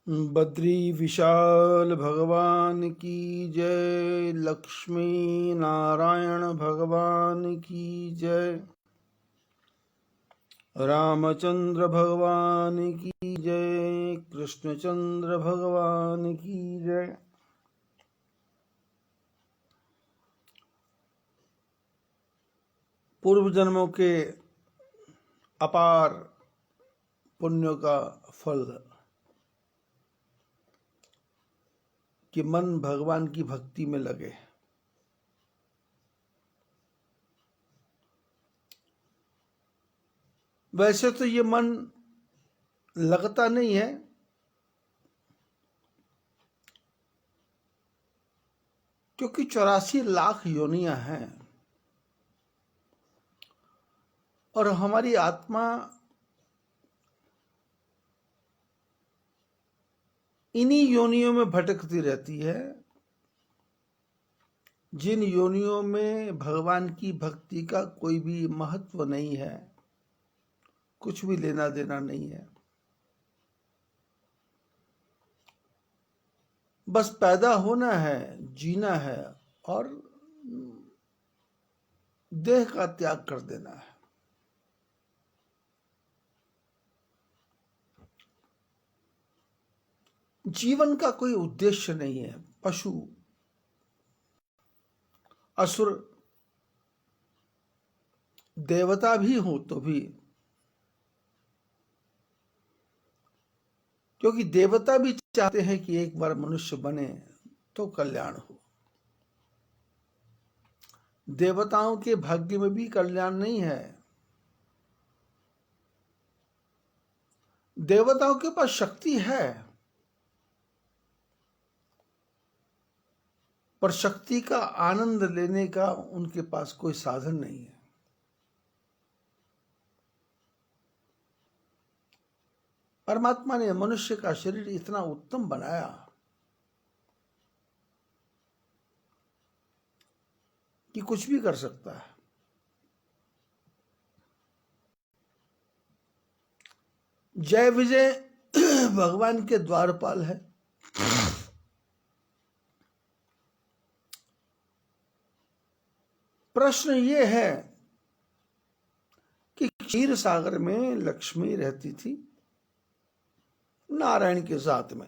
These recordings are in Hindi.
बद्री विशाल भगवान की जय। लक्ष्मी नारायण भगवान की जय। रामचंद्र भगवान की जय। कृष्णचंद्र भगवान की जय। पूर्व जन्मों के अपार पुण्यों का फल कि मन भगवान की भक्ति में लगे। वैसे तो ये मन लगता नहीं है, क्योंकि 84 लाख योनियां हैं और हमारी आत्मा इन्हीं योनियों में भटकती रहती है, जिन योनियों में भगवान की भक्ति का कोई भी महत्व नहीं है, कुछ भी लेना देना नहीं है। बस पैदा होना है, जीना है और देह का त्याग कर देना है। जीवन का कोई उद्देश्य नहीं है। पशु, असुर, देवता भी हो तो भी, क्योंकि देवता भी चाहते हैं कि एक बार मनुष्य बने तो कल्याण हो। देवताओं के भाग्य में भी कल्याण नहीं है। देवताओं के पास शक्ति है, पर शक्ति का आनंद लेने का उनके पास कोई साधन नहीं है। परमात्मा ने मनुष्य का शरीर इतना उत्तम बनाया कि कुछ भी कर सकता है। जय विजय भगवान के द्वारपाल है। प्रश्न ये है कि क्षीर सागर में लक्ष्मी रहती थी नारायण के साथ में।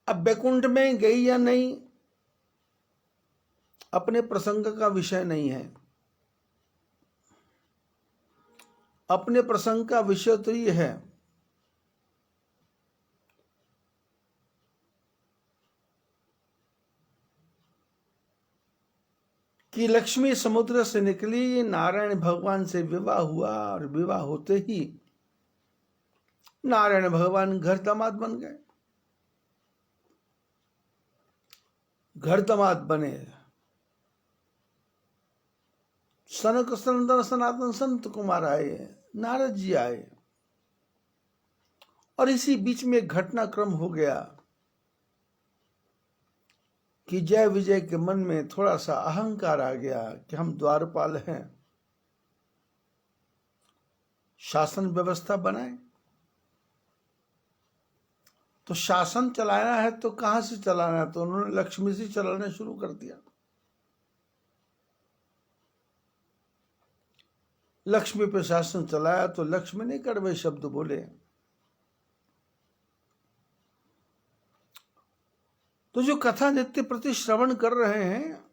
अब वैकुंठ में गई या नहीं अपने प्रसंग का विषय नहीं है। अपने प्रसंग का विषय तो ये है कि लक्ष्मी समुद्र से निकली, नारायण भगवान से विवाह हुआ और विवाह होते ही नारायण भगवान घर दामाद बन गए। घर दामाद बने, सनक सनंदन सनातन संत कुमार आए, नारद जी आए, और इसी बीच में घटनाक्रम हो गया कि जय विजय के मन में थोड़ा सा अहंकार आ गया कि हम द्वारपाल हैं, शासन व्यवस्था बनाए। तो शासन चलाना है तो कहां से चलाना है? तो उन्होंने लक्ष्मी से चलाना शुरू कर दिया। लक्ष्मी पे शासन चलाया तो लक्ष्मी ने कड़वे शब्द बोले। तो जो कथा नित्य प्रति श्रवण कर रहे हैं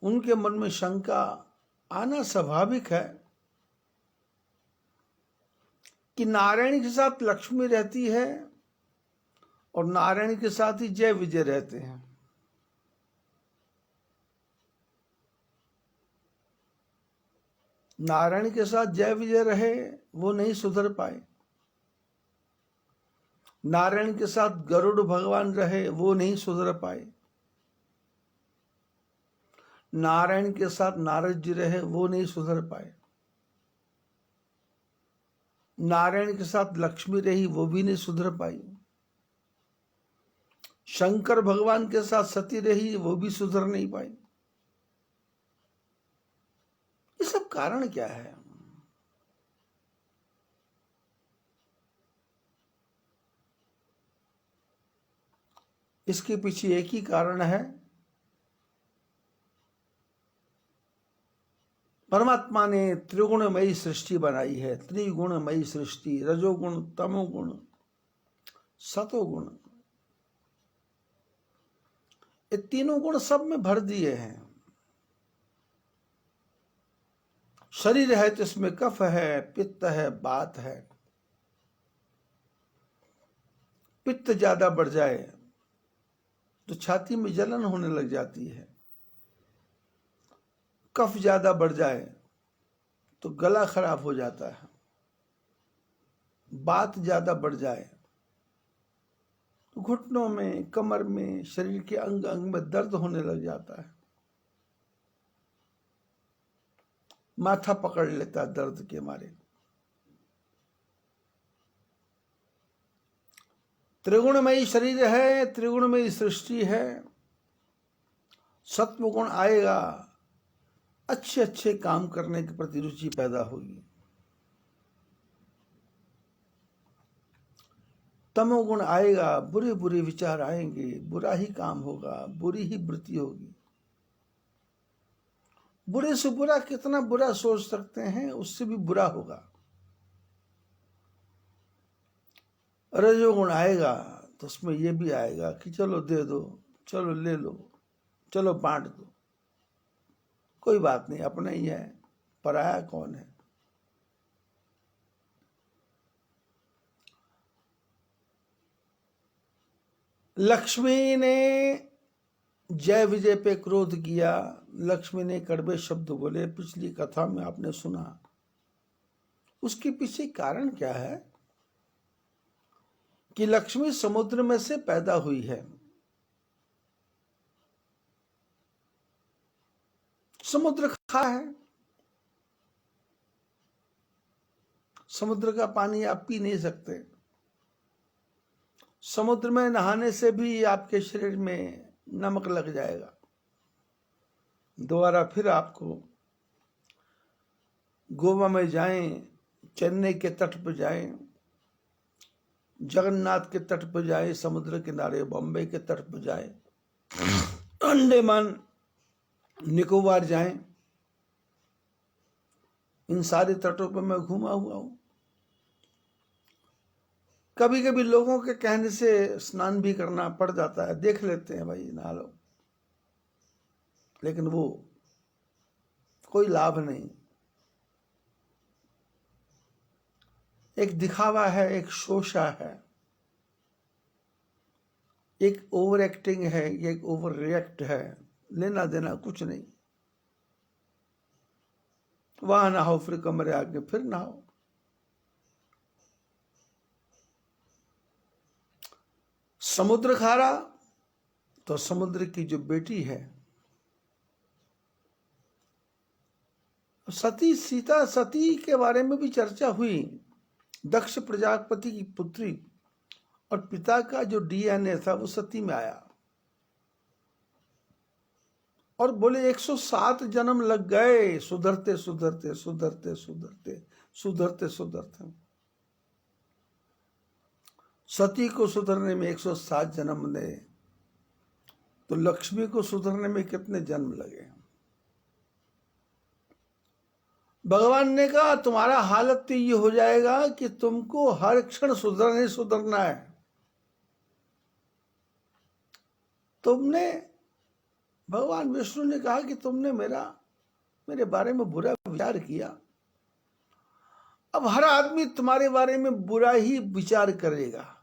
उनके मन में शंका आना स्वाभाविक है कि नारायण के साथ लक्ष्मी रहती है और नारायण के साथ ही जय विजय रहते हैं। नारायण के साथ जय विजय रहे, वो नहीं सुधर पाए। नारायण के साथ गरुड़ भगवान रहे, वो नहीं सुधर पाए। नारायण के साथ नारद जी रहे, वो नहीं सुधर पाए। नारायण के साथ लक्ष्मी रही, वो भी नहीं सुधर पाई। शंकर भगवान के साथ सती रही, वो भी सुधर नहीं पाई। ये सब कारण क्या है? इसके पीछे एक ही कारण है, परमात्मा ने त्रिगुणमयी सृष्टि बनाई है। त्रिगुणमयी सृष्टि, रजोगुण, तमोगुण, सतोगुण, ये तीनों गुण सब में भर दिए हैं। शरीर है तो इसमें कफ है, पित्त है, बात है। पित्त ज्यादा बढ़ जाए तो छाती में जलन होने लग जाती है। कफ ज्यादा बढ़ जाए तो गला खराब हो जाता है। बात ज्यादा बढ़ जाए तो घुटनों में, कमर में, शरीर के अंग अंग में दर्द होने लग जाता है। माथा पकड़ लेता है दर्द के मारे। त्रिगुणमयी शरीर है, त्रिगुणमयी सृष्टि है। सत्व गुण आएगा, अच्छे अच्छे काम करने के प्रति रुचि पैदा होगी। तमोगुण आएगा, बुरे बुरे विचार आएंगे, बुरा ही काम होगा, बुरी ही वृत्ति होगी। बुरे से बुरा कितना बुरा सोच सकते हैं, उससे भी बुरा होगा। रजोगुण आएगा तो उसमें यह भी आएगा कि चलो दे दो, चलो ले लो, चलो बांट दो, कोई बात नहीं, अपना ही है, पराया कौन है। लक्ष्मी ने जय विजय पे क्रोध किया, लक्ष्मी ने कड़वे शब्द बोले, पिछली कथा में आपने सुना। उसके पीछे कारण क्या है कि लक्ष्मी समुद्र में से पैदा हुई है। समुद्र खा है, समुद्र का पानी आप पी नहीं सकते। समुद्र में नहाने से भी आपके शरीर में नमक लग जाएगा। दोबारा फिर आपको गोवा में जाएं, चेन्नई के तट पर जाएं, जगन्नाथ के तट पर जाएं, समुद्र किनारे बॉम्बे के तट पर जाएं, अंडमान निकोबार जाएं, इन सारे तटों पर मैं घूमा हुआ हूं। कभी कभी लोगों के कहने से स्नान भी करना पड़ जाता है, देख लेते हैं भाई नहा लो, लेकिन वो कोई लाभ नहीं। एक दिखावा है, एक शोषा है, एक ओवर एक्टिंग है, एक ओवर रिएक्ट है, लेना देना कुछ नहीं। वहां नहाओ, फिर कमरे आके फिर नहाओ। समुद्र खारा तो समुद्र की जो बेटी है सती, सीता सती के बारे में भी चर्चा हुई। दक्ष प्रजापति की पुत्री और पिता का जो डीएनए था वो सती में आया, और बोले 107 जन्म लग गए सुधरते सुधरते सुधरते सुधरते सुधरते सुधरते। सती को सुधरने में 107 जन्म लगे, तो लक्ष्मी को सुधरने में कितने जन्म लगे? भगवान ने कहा तुम्हारा हालत तो ये हो जाएगा कि तुमको हर क्षण सुधरना ही सुधरना है। तुमने, भगवान विष्णु ने कहा कि तुमने मेरे बारे में बुरा विचार किया, अब हर आदमी तुम्हारे बारे में बुरा ही विचार करेगा।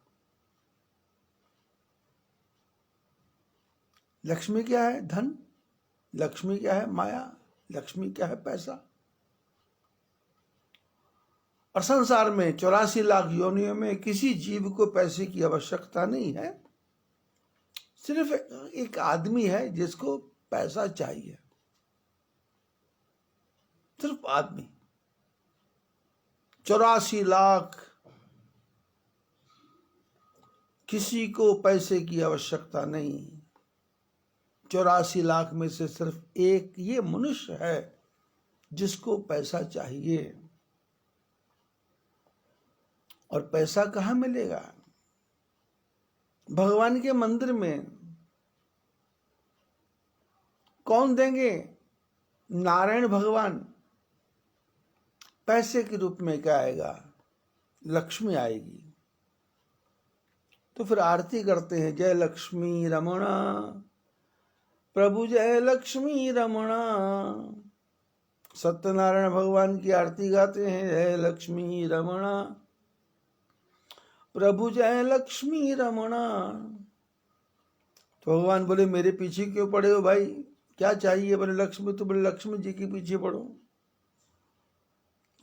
लक्ष्मी क्या है? धन। लक्ष्मी क्या है? माया। लक्ष्मी क्या है? पैसा। और संसार में 84 लाख योनियों में किसी जीव को पैसे की आवश्यकता नहीं है। सिर्फ एक आदमी है जिसको पैसा चाहिए, सिर्फ आदमी। 84 लाख किसी को पैसे की आवश्यकता नहीं। 84 लाख में से सिर्फ एक ये मनुष्य है जिसको पैसा चाहिए। और पैसा कहाँ मिलेगा? भगवान के मंदिर में। कौन देंगे? नारायण भगवान। पैसे के रूप में क्या आएगा? लक्ष्मी आएगी। तो फिर आरती करते हैं, जय लक्ष्मी रमणा प्रभु, जय लक्ष्मी रमणा। सत्यनारायण भगवान की आरती गाते हैं, जय लक्ष्मी रमणा प्रभु, जय लक्ष्मी रमणा। तो भगवान बोले, मेरे पीछे क्यों पड़े हो भाई, क्या चाहिए? बोले लक्ष्मी। तो बोले लक्ष्मी जी के पीछे पड़ो।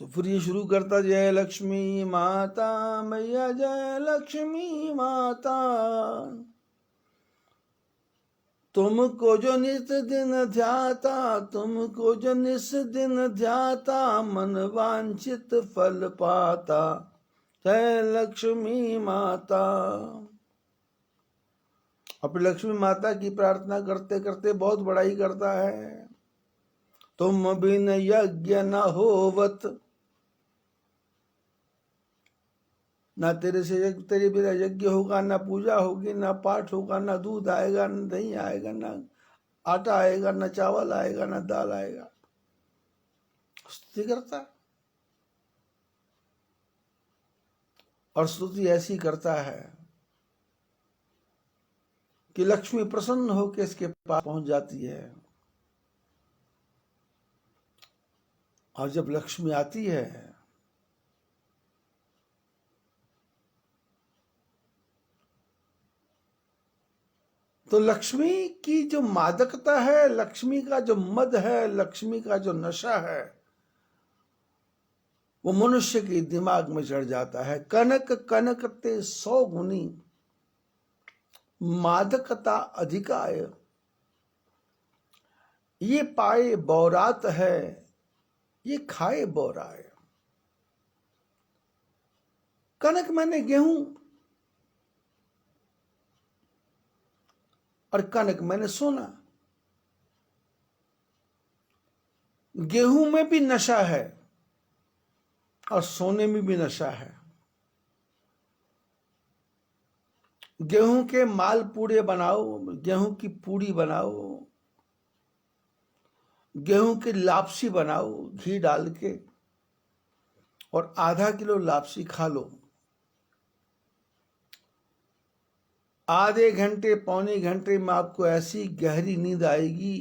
तो फिर ये शुरू करता, जय लक्ष्मी माता मैया, जय लक्ष्मी माता, तुमको जो नित दिन ध्याता, तुमको जो निस दिन ध्याता, मन वांछित फल पाता, जय लक्ष्मी माता। अपनी लक्ष्मी माता की प्रार्थना करते करते बहुत बड़ाई करता है। तुम बिन यज्ञ न होवत, ना तेरे से तेरे बिना यज्ञ होगा, ना पूजा होगी, ना पाठ होगा, ना दूध आएगा, ना दही आएगा, ना आटा आएगा, ना चावल आएगा, ना दाल आएगा। स्तुति करता और स्तुति ऐसी करता है कि लक्ष्मी प्रसन्न होकर इसके पास पहुंच जाती है। और जब लक्ष्मी आती है तो लक्ष्मी की जो मादकता है, लक्ष्मी का जो मद है, लक्ष्मी का जो नशा है, वो मनुष्य के दिमाग में चढ़ जाता है। कनक कनकते 100 गुनी, मादकता अधिकाय, ये पाए बौरात है, ये खाए बौराए। कनक मैंने गेहूं और कनक मैंने सोना। गेहूं में भी नशा है और सोने में भी नशा है। गेहूं के माल पूड़े बनाओ, गेहूं की पूड़ी बनाओ, गेहूं की लापसी बनाओ घी डाल के, और आधा किलो लापसी खा लो। आधे घंटे पौने घंटे में आपको ऐसी गहरी नींद आएगी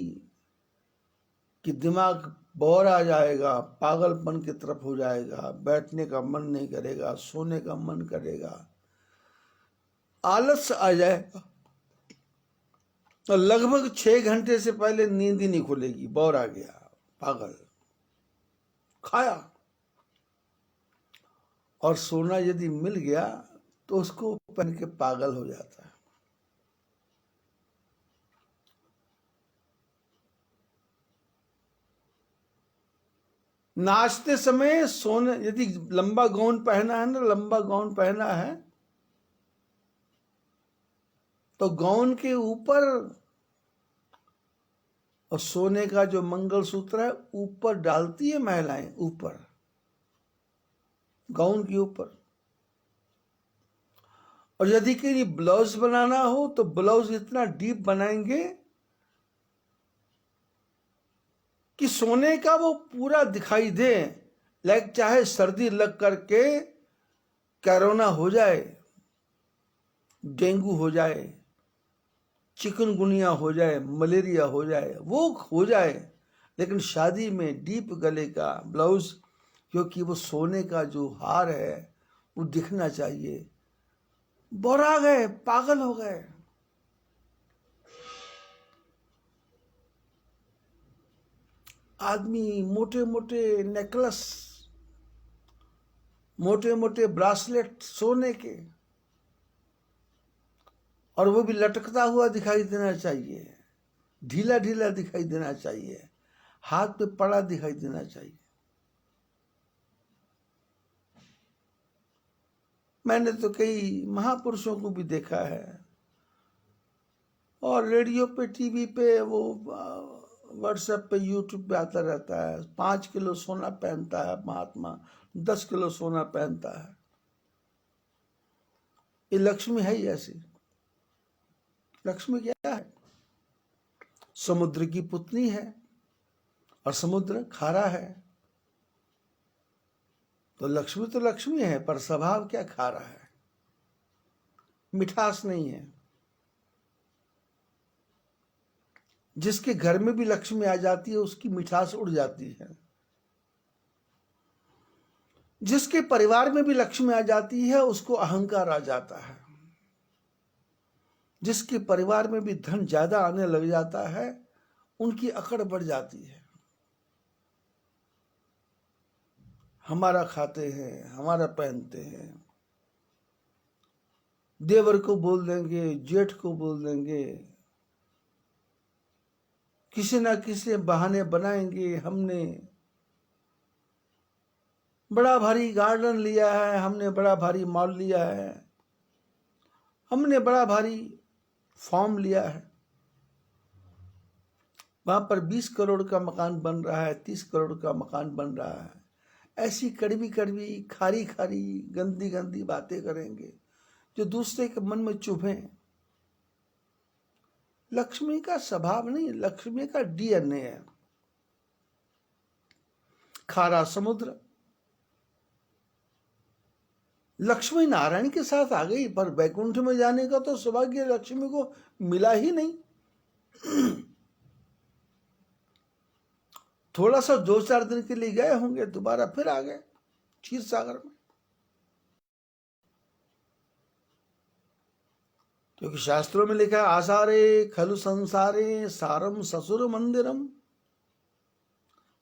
कि दिमाग बोर आ जाएगा, पागलपन की तरफ हो जाएगा, बैठने का मन नहीं करेगा, सोने का मन करेगा, आलस आ जाएगा। तो लगभग 6 घंटे से पहले नींद ही नहीं खुलेगी, बोर आ गया, पागल खाया। और सोना यदि मिल गया तो उसको पहन के पागल हो जाता है। नाचते समय सोने, यदि लंबा गाउन पहना है ना, लंबा गाउन पहना है तो गाउन के ऊपर, और सोने का जो मंगलसूत्र है ऊपर डालती है महिलाएं, ऊपर गाउन के ऊपर। और यदि कहीं ब्लाउज बनाना हो तो ब्लाउज इतना डीप बनाएंगे कि सोने का वो पूरा दिखाई दे। लाइक चाहे सर्दी लग करके कोरोना हो जाए, डेंगू हो जाए, चिकनगुनिया हो जाए, मलेरिया हो जाए, वो हो जाए, लेकिन शादी में डीप गले का ब्लाउज, क्योंकि वो सोने का जो हार है वो दिखना चाहिए। बोरा गए, पागल हो गए। आदमी मोटे मोटे नेकलेस, मोटे मोटे ब्रासलेट सोने के, और वो भी लटकता हुआ दिखाई देना चाहिए, ढीला ढीला दिखाई देना चाहिए, हाथ पे पड़ा दिखाई देना चाहिए। मैंने तो कई महापुरुषों को भी देखा है, और रेडियो पे, टीवी पे, वो व्हाट्सएप पे, यूट्यूब पे आता रहता है। 5 किलो सोना पहनता है महात्मा, 10 किलो सोना पहनता है। ये लक्ष्मी है ही ऐसी। लक्ष्मी क्या है? समुद्र की पुतली है, और समुद्र खारा है। तो लक्ष्मी है, पर स्वभाव क्या खारा है, मिठास नहीं है। जिसके घर में भी लक्ष्मी आ जाती है उसकी मिठास उड़ जाती है। जिसके परिवार में भी लक्ष्मी आ जाती है उसको अहंकार आ जाता है। जिसके परिवार में भी धन ज्यादा आने लग जाता है उनकी अकड़ बढ़ जाती है। हमारा खाते हैं, हमारा पहनते हैं, देवर को बोल देंगे, जेठ को बोल देंगे, किसी ना किसी बहाने बनाएंगे। हमने बड़ा भारी गार्डन लिया है, हमने बड़ा भारी मॉल लिया है, हमने बड़ा भारी फॉर्म लिया है, वहां पर 20 करोड़ का मकान बन रहा है, 30 करोड़ का मकान बन रहा है। ऐसी कड़वी कड़वी, खारी खारी, गंदी गंदी बातें करेंगे जो दूसरे के मन में चुभे। लक्ष्मी का स्वभाव नहीं, लक्ष्मी का डीएनए है। खारा समुद्र। लक्ष्मी नारायण के साथ आ गई, पर वैकुंठ में जाने का तो सौभाग्य लक्ष्मी को मिला ही नहीं। थोड़ा सा 2-4 दिन के लिए गए होंगे, दोबारा फिर आ गए क्षीर सागर में। क्योंकि शास्त्रों में लिखा है, आसारे खलु संसारे सारम ससुर मंदिरम।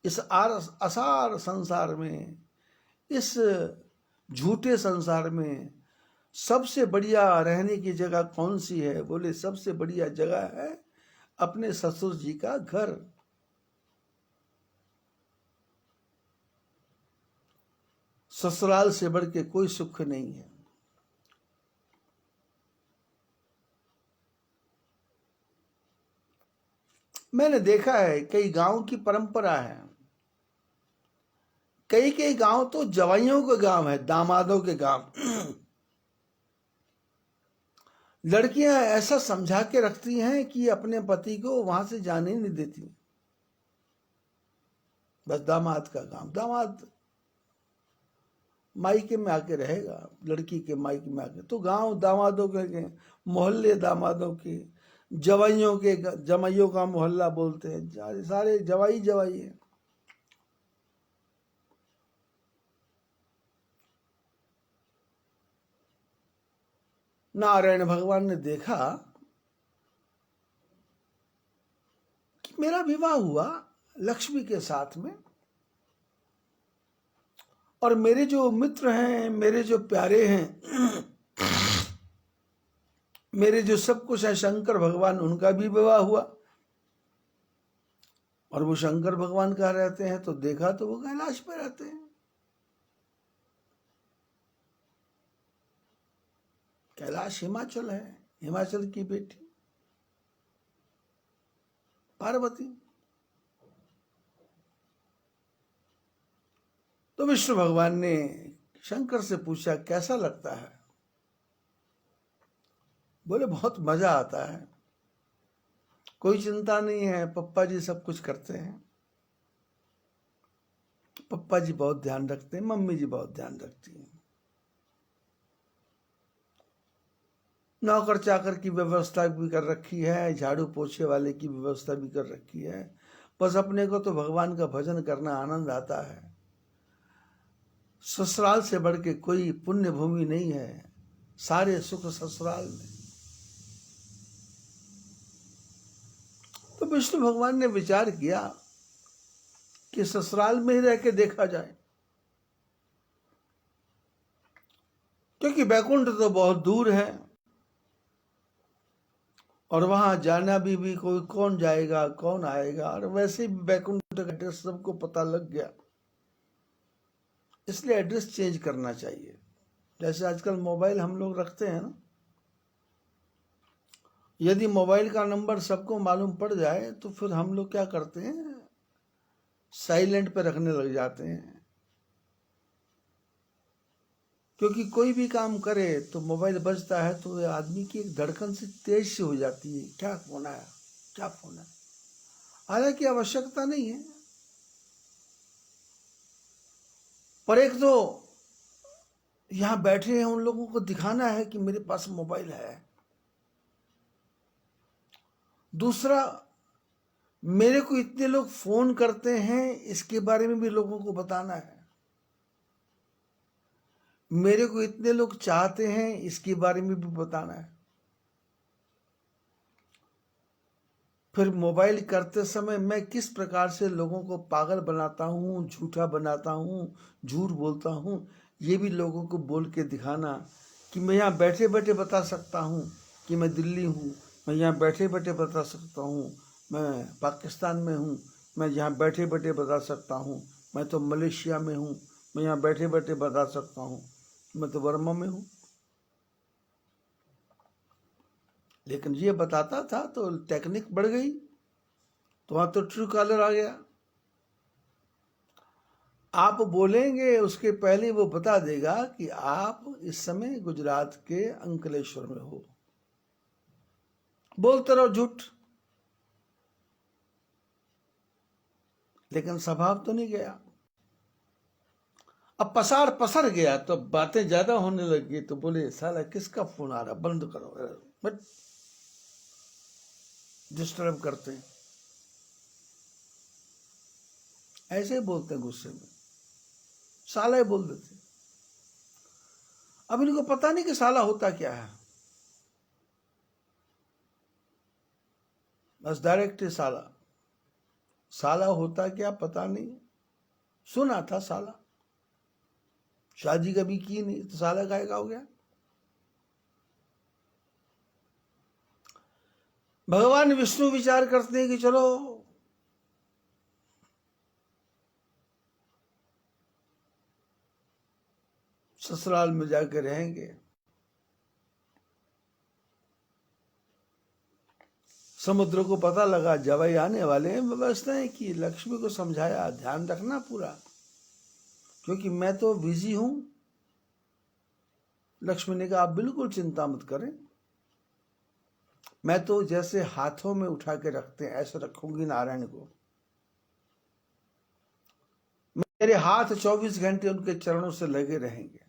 इस असार संसार में, इस झूठे संसार में सबसे बढ़िया रहने की जगह कौन सी है? बोले सबसे बढ़िया जगह है अपने ससुर जी का घर। ससुराल से बढ़ के कोई सुख नहीं है। मैंने देखा है कई गांव की परंपरा है, कई कई गांव तो जवाइयों के गांव है, दामादों के गांव। लड़कियां ऐसा समझा के रखती हैं कि अपने पति को वहां से जाने नहीं देती। बस दामाद का काम, दामाद मायके में आके रहेगा, लड़की के मायके में आके। तो गांव दामादों के, मोहल्ले दामादों के, जवाइयों के, जमाइयों का मोहल्ला बोलते हैं। सारे जवाई जवाई है। नारायण भगवान ने देखा कि मेरा विवाह हुआ लक्ष्मी के साथ में, और मेरे जो मित्र हैं, मेरे जो प्यारे हैं, मेरे जो सब कुछ है शंकर भगवान, उनका भी विवाह हुआ। और वो शंकर भगवान कहाँ रहते हैं? तो देखा तो वो कैलाश पे रहते हैं। कैलाश हिमाचल है, हिमाचल की बेटी पार्वती। तो विष्णु भगवान ने शंकर से पूछा, कैसा लगता है? बोले बहुत मजा आता है, कोई चिंता नहीं है, पप्पा जी सब कुछ करते हैं। पप्पा जी बहुत ध्यान रखते हैं, मम्मी जी बहुत ध्यान रखती हैं। नौकर चाकर की व्यवस्था भी कर रखी है, झाड़ू पोछे वाले की व्यवस्था भी कर रखी है। बस अपने को तो भगवान का भजन करना आनंद आता है। ससुराल से बढ़ के कोई पुण्य भूमि नहीं है, सारे सुख ससुराल में। तो विष्णु भगवान ने विचार किया कि ससुराल में ही रह के देखा जाए, क्योंकि बैकुंठ तो बहुत दूर है, और वहां जाना भी कोई कौन जाएगा, कौन आएगा। और वैसे भी बैकुंठ का एड्रेस सबको पता लग गया, इसलिए एड्रेस चेंज करना चाहिए। जैसे आजकल मोबाइल हम लोग रखते हैं ना, यदि मोबाइल का नंबर सबको मालूम पड़ जाए तो फिर हम लोग क्या करते हैं, साइलेंट पे रखने लग जाते हैं। क्योंकि कोई भी काम करे तो मोबाइल बजता है तो आदमी की एक धड़कन से तेज से हो जाती है, क्या फोन आया, क्या फोन है। हालांकि आवश्यकता नहीं है, पर एक तो यहां बैठे हैं उन लोगों को दिखाना है कि मेरे पास मोबाइल है। दूसरा, मेरे को इतने लोग फोन करते हैं इसके बारे में भी लोगों को बताना है। मेरे को इतने लोग चाहते हैं इसके बारे में भी बताना है। फिर मोबाइल करते समय मैं किस प्रकार से लोगों को पागल बनाता हूँ, झूठा बनाता हूँ, झूठ बोलता हूँ, ये भी लोगों को बोल के दिखाना कि मैं यहाँ बैठे बैठे बता सकता हूँ कि मैं दिल्ली हूँ, मैं यहाँ बैठे बैठे बता सकता हूँ मैं पाकिस्तान में हूँ, मैं यहाँ बैठे बैठे बता सकता हूँ मैं तो मलेशिया में हूँ, मैं यहाँ बैठे बैठे बता सकता हूँ मैं तो बर्मा में हूँ। लेकिन ये बताता था तो टेक्निक बढ़ गई, तो वहां तो ट्रू कॉलर आ गया। आप बोलेंगे उसके पहले वो बता देगा कि आप इस समय गुजरात के अंकलेश्वर में हो। बोलते रहो झूठ, लेकिन स्वभाव तो नहीं गया। अब पसार पसर गया तो बातें ज्यादा होने लगी, तो बोले साला किसका फोन आ रहा, बंद करो, बट डिस्टर्ब करते हैं। ऐसे ही बोलते हैं गुस्से में, साला ही बोल देते। अब इनको पता नहीं कि साला होता क्या है, बस डायरेक्ट ही साला। साला होता क्या पता नहीं, सुना था साला, शादी कभी की नहीं तो साला काहे का हो गया। भगवान विष्णु विचार करते हैं कि चलो ससुराल में जाकर रहेंगे। समुद्र को पता लगा जवाई आने वाले हैं, व्यवस्थाएं की, लक्ष्मी को समझाया ध्यान रखना पूरा, क्योंकि मैं तो बिजी हूं। लक्ष्मी ने कहा आप बिल्कुल चिंता मत करें, मैं तो जैसे हाथों में उठा के रखते हैं ऐसे रखूंगी नारायण को। मेरे हाथ 24 घंटे उनके चरणों से लगे रहेंगे।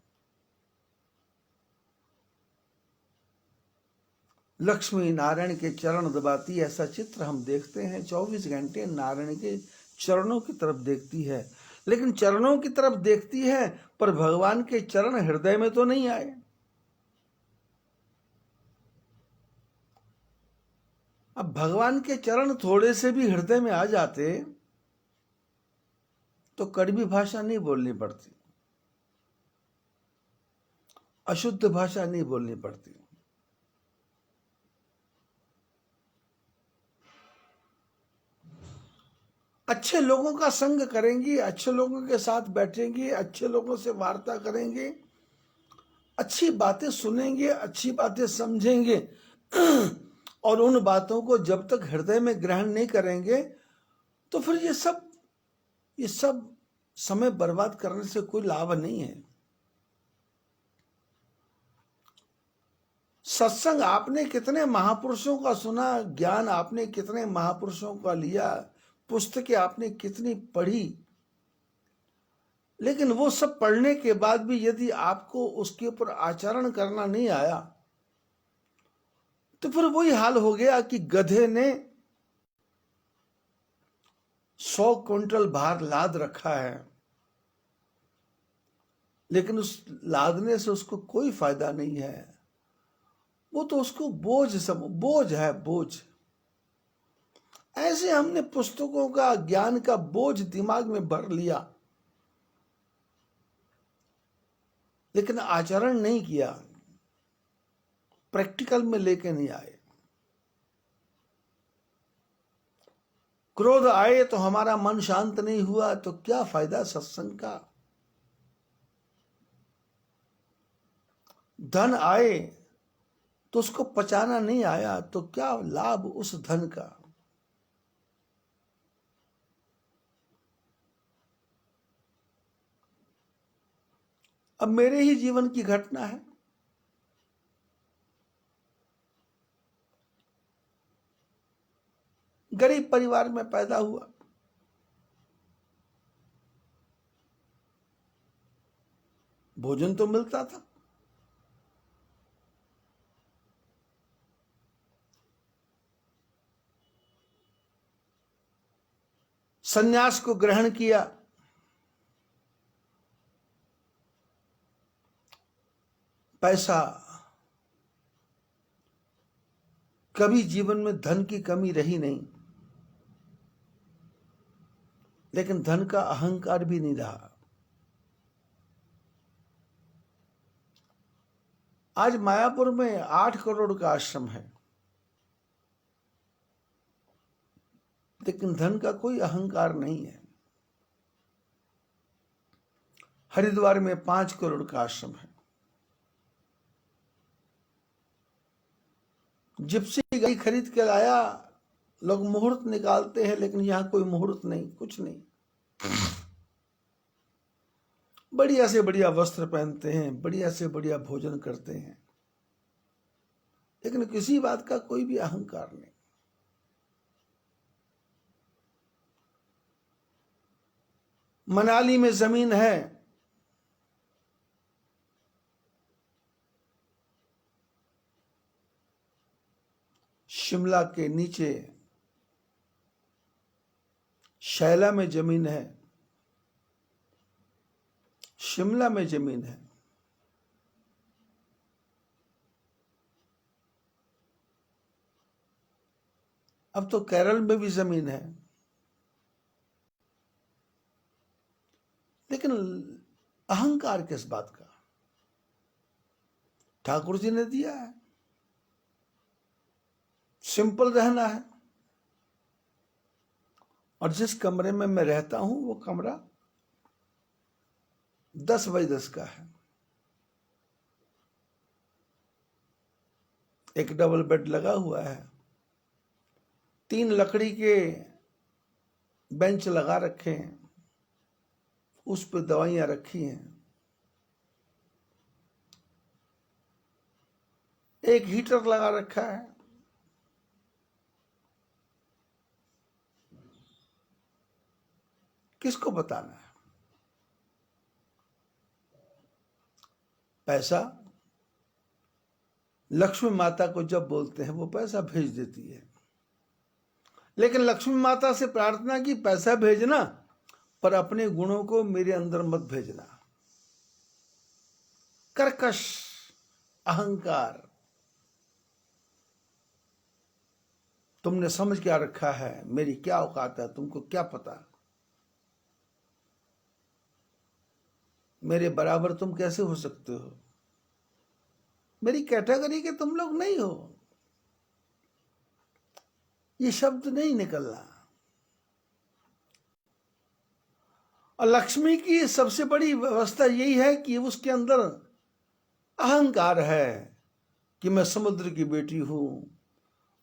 लक्ष्मी नारायण के चरण दबाती, ऐसा चित्र हम देखते हैं। 24 घंटे नारायण के चरणों की तरफ देखती है, लेकिन चरणों की तरफ देखती है पर भगवान के चरण हृदय में तो नहीं आए। अब भगवान के चरण थोड़े से भी हृदय में आ जाते तो कड़वी भाषा नहीं बोलनी पड़ती, अशुद्ध भाषा नहीं बोलनी पड़ती। अच्छे लोगों का संग करेंगी, अच्छे लोगों के साथ बैठेंगे, अच्छे लोगों से वार्ता करेंगे, अच्छी बातें सुनेंगे, अच्छी बातें समझेंगे और उन बातों को जब तक हृदय में ग्रहण नहीं करेंगे तो फिर ये सब समय बर्बाद करने से कोई लाभ नहीं है। सत्संग आपने कितने महापुरुषों का सुना, ज्ञान आपने कितने महापुरुषों का लिया, पुस्तकें आपने कितनी पढ़ी, लेकिन वो सब पढ़ने के बाद भी यदि आपको उसके ऊपर आचरण करना नहीं आया तो फिर वही हाल हो गया कि गधे ने 100 क्विंटल भार लाद रखा है, लेकिन उस लादने से उसको कोई फायदा नहीं है। वो तो उसको बोझ है, बोझ। ऐसे हमने पुस्तकों का, ज्ञान का बोझ दिमाग में भर लिया, लेकिन आचरण नहीं किया, प्रैक्टिकल में लेके नहीं आए। क्रोध आए तो हमारा मन शांत नहीं हुआ तो क्या फायदा सत्संग का। धन आए तो उसको पचाना नहीं आया तो क्या लाभ उस धन का। अब मेरे ही जीवन की घटना है। गरीब परिवार में पैदा हुआ, भोजन तो मिलता था, संन्यास को ग्रहण किया, पैसा, कभी जीवन में धन की कमी रही नहीं, लेकिन धन का अहंकार भी नहीं रहा। आज मायापुर में 8 करोड़ का आश्रम है, लेकिन धन का कोई अहंकार नहीं है। हरिद्वार में 5 करोड़ का आश्रम है। जिप्सी गाड़ी खरीद के लाया, लोग मुहूर्त निकालते हैं, लेकिन यहां कोई मुहूर्त नहीं, कुछ नहीं। बढ़िया से बढ़िया वस्त्र पहनते हैं, बढ़िया से बढ़िया भोजन करते हैं, लेकिन किसी बात का कोई भी अहंकार नहीं। मनाली में जमीन है, शिमला के नीचे शैला में जमीन है, शिमला में जमीन है। अब तो केरल में भी जमीन है, लेकिन अहंकार किस बात का। ठाकुर जी ने दिया है, सिंपल रहना है। और जिस कमरे में मैं रहता हूं वो कमरा 10 बाई 10 का है। एक डबल बेड लगा हुआ है, 3 लकड़ी के बेंच लगा रखे हैं, उस पर दवाइयां रखी हैं, एक हीटर लगा रखा है। किसको बताना है। पैसा लक्ष्मी माता को जब बोलते हैं वो पैसा भेज देती है, लेकिन लक्ष्मी माता से प्रार्थना की पैसा भेजना, पर अपने गुणों को मेरे अंदर मत भेजना। कर्कश अहंकार, तुमने समझ क्या रखा है, मेरी क्या औकात है, तुमको क्या पता, मेरे बराबर तुम कैसे हो सकते हो, मेरी कैटेगरी के तुम लोग नहीं हो। ये शब्द नहीं निकलना। और लक्ष्मी की सबसे बड़ी व्यवस्था यही है कि उसके अंदर अहंकार है कि मैं समुद्र की बेटी हूं,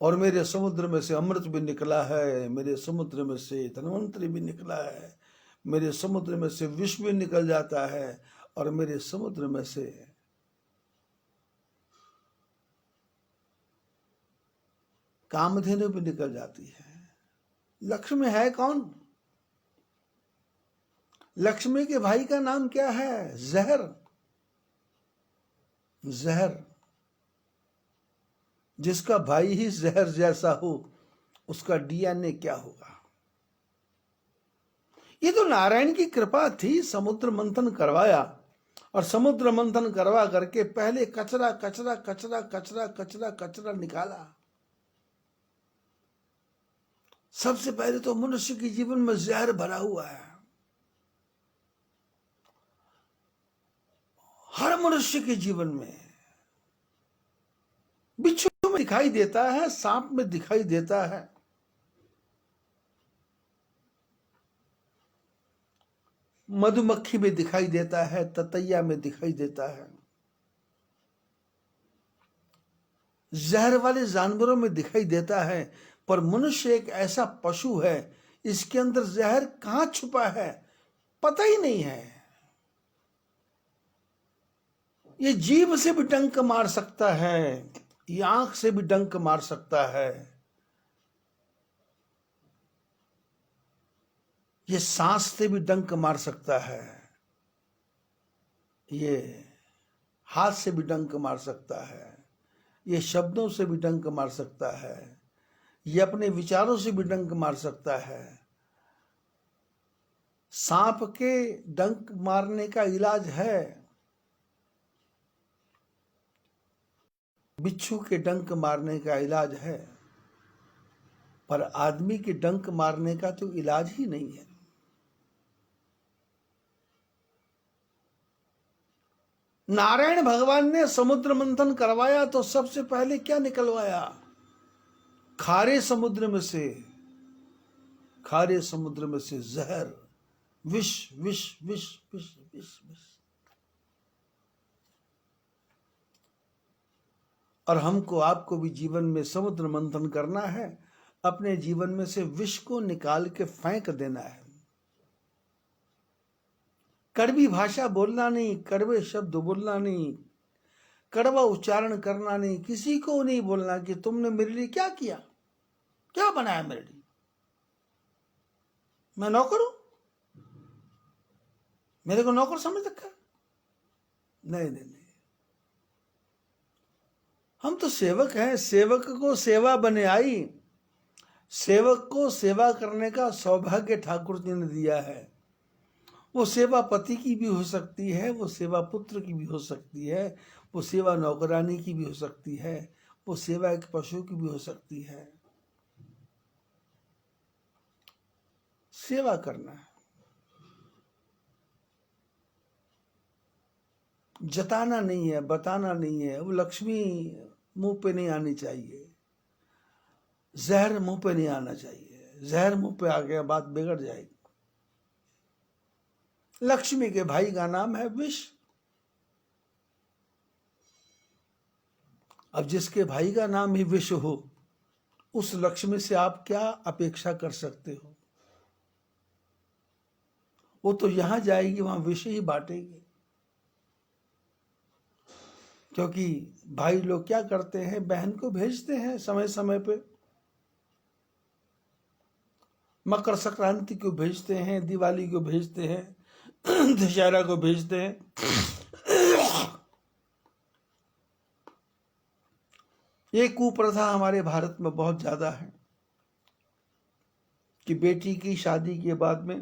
और मेरे समुद्र में से अमृत भी निकला है, मेरे समुद्र में से धन्वंतरि भी निकला है, मेरे समुद्र में से विष भी निकल जाता है, और मेरे समुद्र में से कामधेनु भी निकल जाती है। लक्ष्मी है कौन? लक्ष्मी के भाई का नाम क्या है? जहर। जहर। जिसका भाई ही जहर जैसा हो, उसका डीएनए क्या होगा। ये तो नारायण की कृपा थी, समुद्र मंथन करवाया, और समुद्र मंथन करवा करके पहले कचरा कचरा कचरा कचरा कचरा कचरा निकाला। सबसे पहले तो मनुष्य के जीवन में जहर भरा हुआ है। हर मनुष्य के जीवन में बिच्छू में दिखाई देता है, सांप में दिखाई देता है, मधुमक्खी में दिखाई देता है, ततैया में दिखाई देता है। जहर वाले जानवरों में दिखाई देता है, पर मनुष्य एक ऐसा पशु है, इसके अंदर जहर कहां छुपा है पता ही नहीं है। ये जीभ से भी डंक मार सकता है, ये आंख से भी डंक मार सकता है, ये सांस से भी डंक मार सकता है, ये हाथ से भी डंक मार सकता है, ये शब्दों से भी डंक मार सकता है, ये अपने विचारों से भी डंक मार सकता है। सांप के डंक मारने का इलाज है, बिच्छू के डंक मारने का इलाज है, पर आदमी के डंक मारने का तो इलाज ही नहीं है। नारायण भगवान ने समुद्र मंथन करवाया तो सबसे पहले क्या निकलवाया? खारे समुद्र में से, खारे समुद्र में से जहर, विष विष विष विष विष विष। और हमको आपको भी जीवन में समुद्र मंथन करना है, अपने जीवन में से विष को निकाल के फेंक देना है। कड़वी भाषा बोलना नहीं, कड़वे शब्द बोलना नहीं, कड़वा उच्चारण करना नहीं, किसी को नहीं बोलना कि तुमने मेरे लिए क्या किया, क्या बनाया मेरे लिए, मैं नौकर हूं, मेरे को नौकर समझ रखा? नहीं नहीं नहीं, हम तो सेवक हैं, सेवक को सेवा बने आई। सेवक को सेवा करने का सौभाग्य ठाकुर जी ने दिया है। वो सेवा पति की भी हो सकती है, वो सेवा पुत्र की भी हो सकती है, वो सेवा नौकरानी की भी हो सकती है, वो सेवा एक पशु की भी हो सकती है। सेवा करना है, जताना नहीं है, बताना नहीं है। वो लक्ष्मी मुंह पे नहीं आनी चाहिए, जहर मुंह पे नहीं आना चाहिए। जहर मुंह पे आ गया बात बिगड़ जाएगी। लक्ष्मी के भाई का नाम है विष। अब जिसके भाई का नाम ही विष हो, उस लक्ष्मी से आप क्या अपेक्षा कर सकते हो? वो तो यहां जाएगी वहां विष ही बांटेगी। क्योंकि भाई लोग क्या करते हैं, बहन को भेजते हैं समय समय पे, मकर संक्रांति को भेजते हैं, दिवाली को भेजते हैं, दशहरा को भेजते हैं। ये कुप्रथा हमारे भारत में बहुत ज्यादा है कि बेटी की शादी के बाद में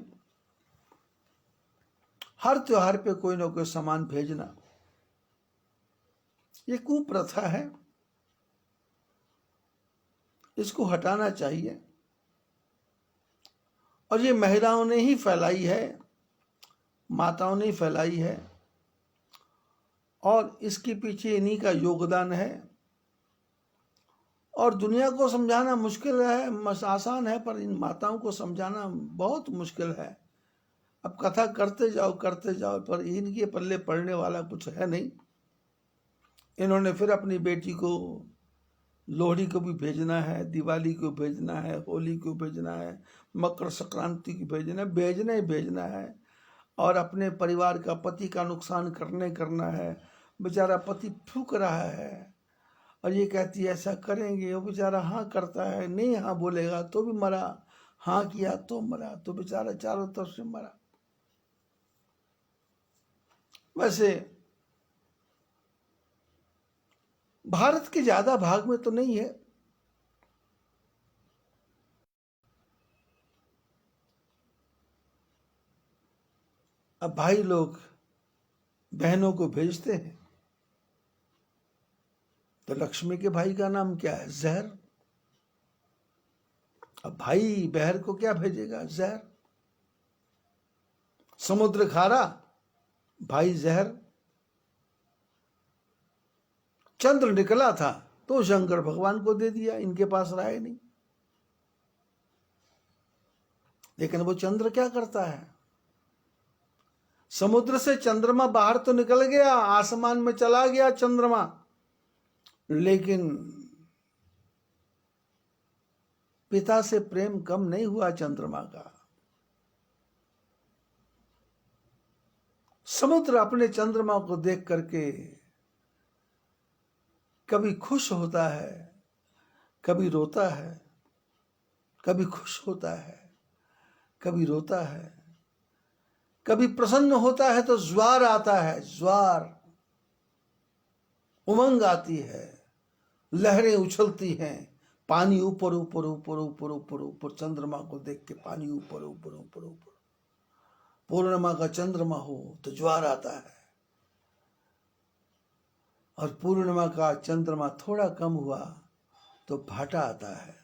हर त्योहार पे कोई ना कोई सामान भेजना। ये कुप्रथा है, इसको हटाना चाहिए। और ये महिलाओं ने ही फैलाई है, माताओं ने ही फैलाई है, और इसके पीछे इन्हीं का योगदान है। और दुनिया को समझाना मुश्किल है, आसान है, पर इन माताओं को समझाना बहुत मुश्किल है। अब कथा करते जाओ पर इनके पल्ले पड़ने वाला कुछ है नहीं। इन्होंने फिर अपनी बेटी को लोहड़ी को भी भेजना है, दिवाली को भेजना है, होली को भेजना है, मकर संक्रांति को भेजना है, भेजना ही भेजना है। और अपने परिवार का, पति का नुकसान करना है। बेचारा पति फूक रहा है और ये कहती है ऐसा करेंगे, वो बेचारा हाँ करता है, नहीं हाँ बोलेगा तो भी मरा, हाँ किया तो मरा, तो बेचारा चारों तरफ से मरा। वैसे भारत के ज्यादा भाग में तो नहीं है, अब भाई लोग बहनों को भेजते हैं तो लक्ष्मी के भाई का नाम क्या है? जहर। अब भाई बहर को क्या भेजेगा? जहर। समुद्र खारा, भाई जहर। चंद्र निकला था तो शंकर भगवान को दे दिया, इनके पास रहा ही नहीं। लेकिन वो चंद्र क्या करता है? समुद्र से चंद्रमा बाहर तो निकल गया, आसमान में चला गया चंद्रमा, लेकिन पिता से प्रेम कम नहीं हुआ चंद्रमा का। समुद्र अपने चंद्रमा को देख करके कभी खुश होता है, कभी रोता है, कभी खुश होता है, कभी रोता है, कभी प्रसन्न होता है तो ज्वार आता है, ज्वार, उमंग आती है, लहरें उछलती हैं, पानी ऊपर ऊपर ऊपर ऊपर ऊपर ऊपर, चंद्रमा को देख के पानी ऊपर ऊपर ऊपर ऊपर। पूर्णिमा का चंद्रमा हो तो ज्वार आता है, और पूर्णिमा का चंद्रमा थोड़ा कम हुआ तो भाटा आता है,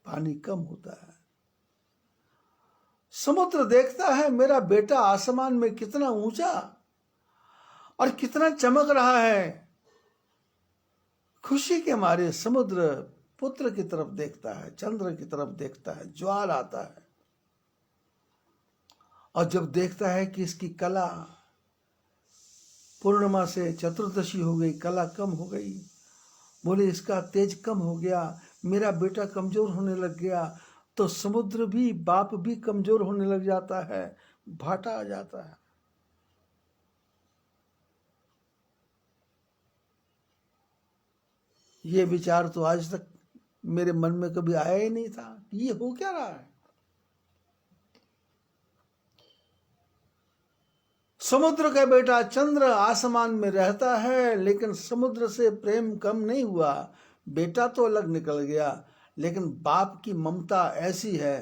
पानी कम होता है। समुद्र देखता है मेरा बेटा आसमान में कितना ऊंचा और कितना चमक रहा है। खुशी के मारे समुद्र पुत्र की तरफ देखता है, चंद्र की तरफ देखता है, ज्वार आता है। और जब देखता है कि इसकी कला, पूर्णिमा से चतुर्दशी हो गई, कला कम हो गई, बोले इसका तेज कम हो गया, मेरा बेटा कमजोर होने लग गया, तो समुद्र भी, बाप भी कमजोर होने लग जाता है, भाटा आ जाता है। ये विचार तो आज तक मेरे मन में कभी आया ही नहीं था कि ये हो क्या रहा है। समुद्र का बेटा चंद्र आसमान में रहता है, लेकिन समुद्र से प्रेम कम नहीं हुआ। बेटा तो अलग निकल गया, लेकिन बाप की ममता ऐसी है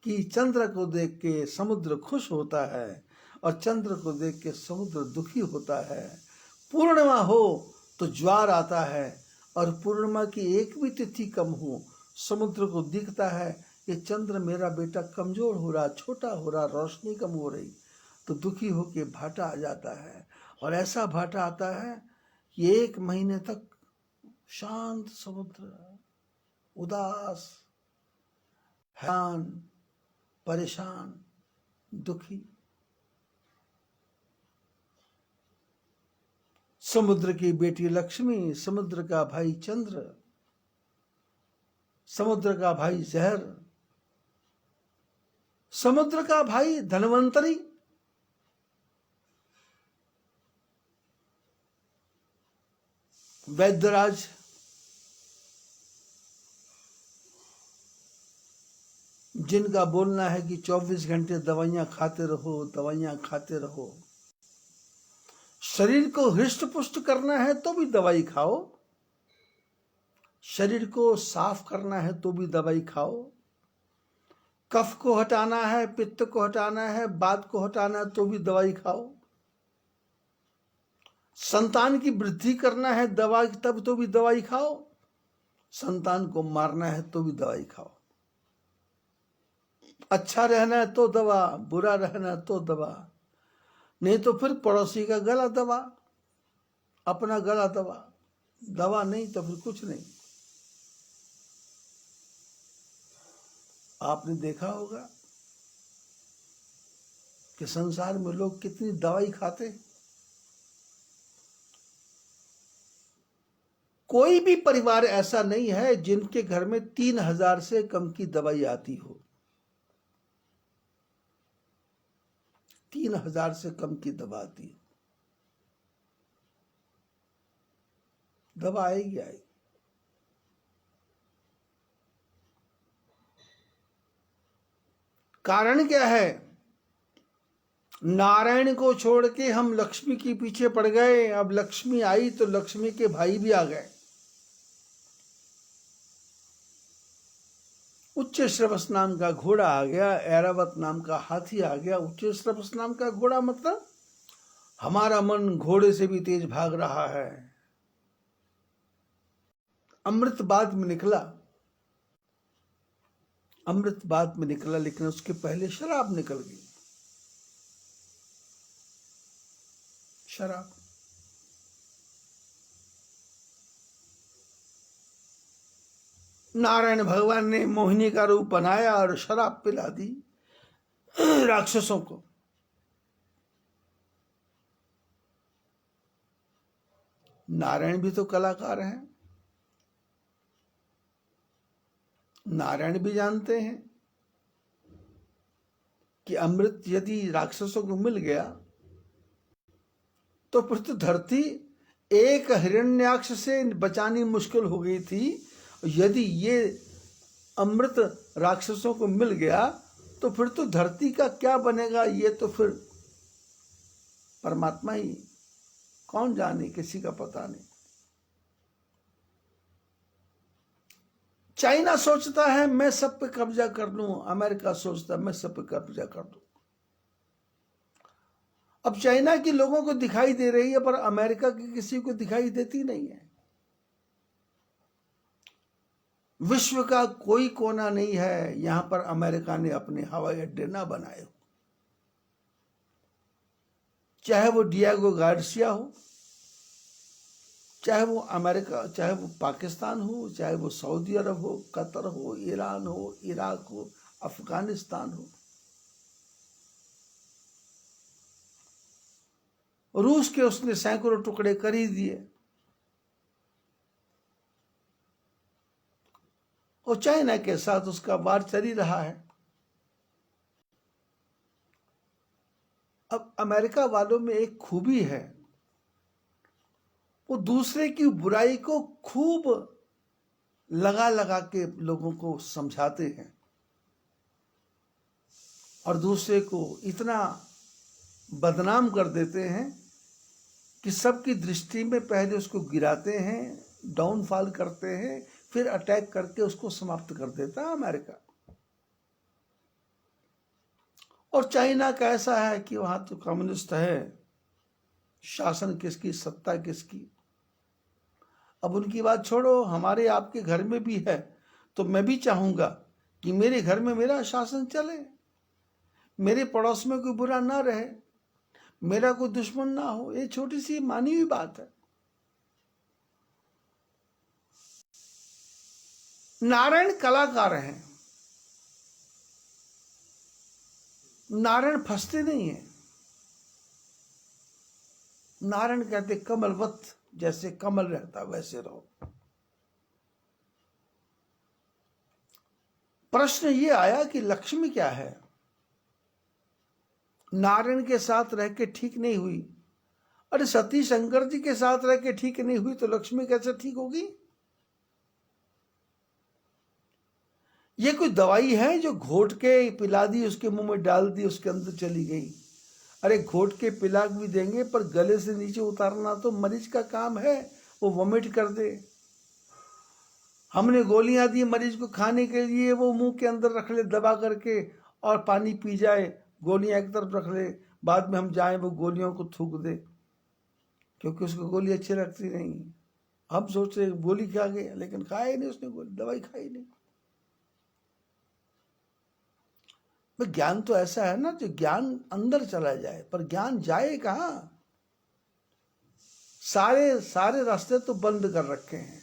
कि चंद्र को देख के समुद्र खुश होता है और चंद्र को देख के समुद्र दुखी होता है। पूर्णिमा हो तो ज्वार आता है, और पूर्णिमा की एक भी तिथि कम हो, समुद्र को दिखता है कि चंद्र मेरा बेटा कमजोर हो रहा, छोटा हो रहा, रोशनी कम हो रही, तो दुखी होके भाटा आ जाता है। और ऐसा भाटा आता है कि 1 महीने तक शांत समुद्र, उदास, हैरान, परेशान, दुखी। समुद्र की बेटी लक्ष्मी, समुद्र का भाई चंद्र, समुद्र का भाई जहर, समुद्र का भाई धनवंतरी, वैद्यराज, जिनका बोलना है कि 24 घंटे दवाइयां खाते रहो, दवाइयां खाते रहो। शरीर को हृष्ट पुष्ट करना है तो भी दवाई खाओ, शरीर को साफ करना है तो भी दवाई खाओ, कफ को हटाना है, पित्त को हटाना है, वात को हटाना है तो भी दवाई खाओ, संतान की वृद्धि करना है दवा तब तो भी दवाई खाओ, संतान को मारना है तो भी दवाई खाओ, अच्छा रहना है तो दवा, बुरा रहना है तो दवा, नहीं तो फिर पड़ोसी का गला दवा, अपना गला दवा, दवा नहीं तो फिर कुछ नहीं। आपने देखा होगा कि संसार में लोग कितनी दवाई खाते। कोई भी परिवार ऐसा नहीं है जिनके घर में 3000 से कम की दवाई आती हो। 3000 से कम की दवा आती हो, दवा आएगी आएगी। कारण क्या है? नारायण को छोड़ के हम लक्ष्मी के पीछे पड़ गए। अब लक्ष्मी आई तो लक्ष्मी के भाई भी आ गए। उच्च श्रवस नाम का घोड़ा आ गया, ऐरावत नाम का हाथी आ गया। उच्च श्रवस नाम का घोड़ा मतलब हमारा मन घोड़े से भी तेज भाग रहा है। अमृत बाद में निकला, अमृत बाद में निकला, लेकिन उसके पहले शराब निकल गई। शराब, नारायण भगवान ने मोहिनी का रूप बनाया और शराब पिला दी राक्षसों को। नारायण भी तो कलाकार हैं। नारायण भी जानते हैं कि अमृत यदि राक्षसों को मिल गया तो फिर तो धरती एक हिरण्याक्ष से बचानी मुश्किल हो गई थी। यदि ये अमृत राक्षसों को मिल गया तो फिर तो धरती का क्या बनेगा, ये तो फिर परमात्मा ही कौन जाने, किसी का पता नहीं। चाइना सोचता है मैं सब पे कब्जा कर लूं, अमेरिका सोचता है मैं सब पे कब्जा कर दूं। अब चाइना के लोगों को दिखाई दे रही है पर अमेरिका की किसी को दिखाई देती नहीं है। विश्व का कोई कोना नहीं है यहां पर अमेरिका ने अपने हवाई अड्डे ना बनाए हो, चाहे वो डिएगो गार्सिया हो, चाहे वो अमेरिका, चाहे वो पाकिस्तान हो, चाहे वो सऊदी अरब हो, कतर हो, ईरान हो, इराक हो, अफगानिस्तान हो। रूस के उसने सैकड़ों टुकड़े कर ही दिए और चाइना के साथ उसका वार चल ही रहा है। अब अमेरिका वालों में एक खूबी है, वो दूसरे की बुराई को खूब लगा लगा के लोगों को समझाते हैं और दूसरे को इतना बदनाम कर देते हैं कि सबकी दृष्टि में पहले उसको गिराते हैं, डाउनफॉल करते हैं, फिर अटैक करके उसको समाप्त कर देता है अमेरिका। और चाइना का ऐसा है कि वहां तो कम्युनिस्ट है, शासन किसकी, सत्ता किसकी। अब उनकी बात छोड़ो, हमारे आपके घर में भी है, तो मैं भी चाहूंगा कि मेरे घर में मेरा शासन चले, मेरे पड़ोस में कोई बुरा ना रहे, मेरा कोई दुश्मन ना हो। ये छोटी सी मानी हुई बात है। नारायण कलाकार हैं, नारायण फंसते नहीं है। नारायण कहते कमलवत, जैसे कमल रहता वैसे रहो। प्रश्न ये आया कि लक्ष्मी क्या है? नारायण के साथ रह के ठीक नहीं हुई, अरे सती शंकर जी के साथ रह के ठीक नहीं हुई तो लक्ष्मी कैसे ठीक होगी? ये कोई दवाई है जो घोट के पिला दी, उसके मुंह में डाल दी, उसके अंदर चली गई? अरे घोट के पिला भी देंगे पर गले से नीचे उतारना तो मरीज का काम है, वो वॉमिट कर दे। हमने गोलियां दी मरीज को खाने के लिए, वो मुंह के अंदर रख ले दबा करके और पानी पी जाए, गोलियां एक तरफ रख ले, बाद में हम जाएं वो गोलियों को थूक दे, क्योंकि उसको गोली अच्छी लगती नहीं। हम सोच रहे गोली खा गया, लेकिन खाया ही नहीं उसने, गोली दवाई खाई नहीं। ज्ञान तो ऐसा है ना जो ज्ञान अंदर चला जाए, पर ज्ञान जाए कहां? सारे सारे रास्ते तो बंद कर रखे हैं,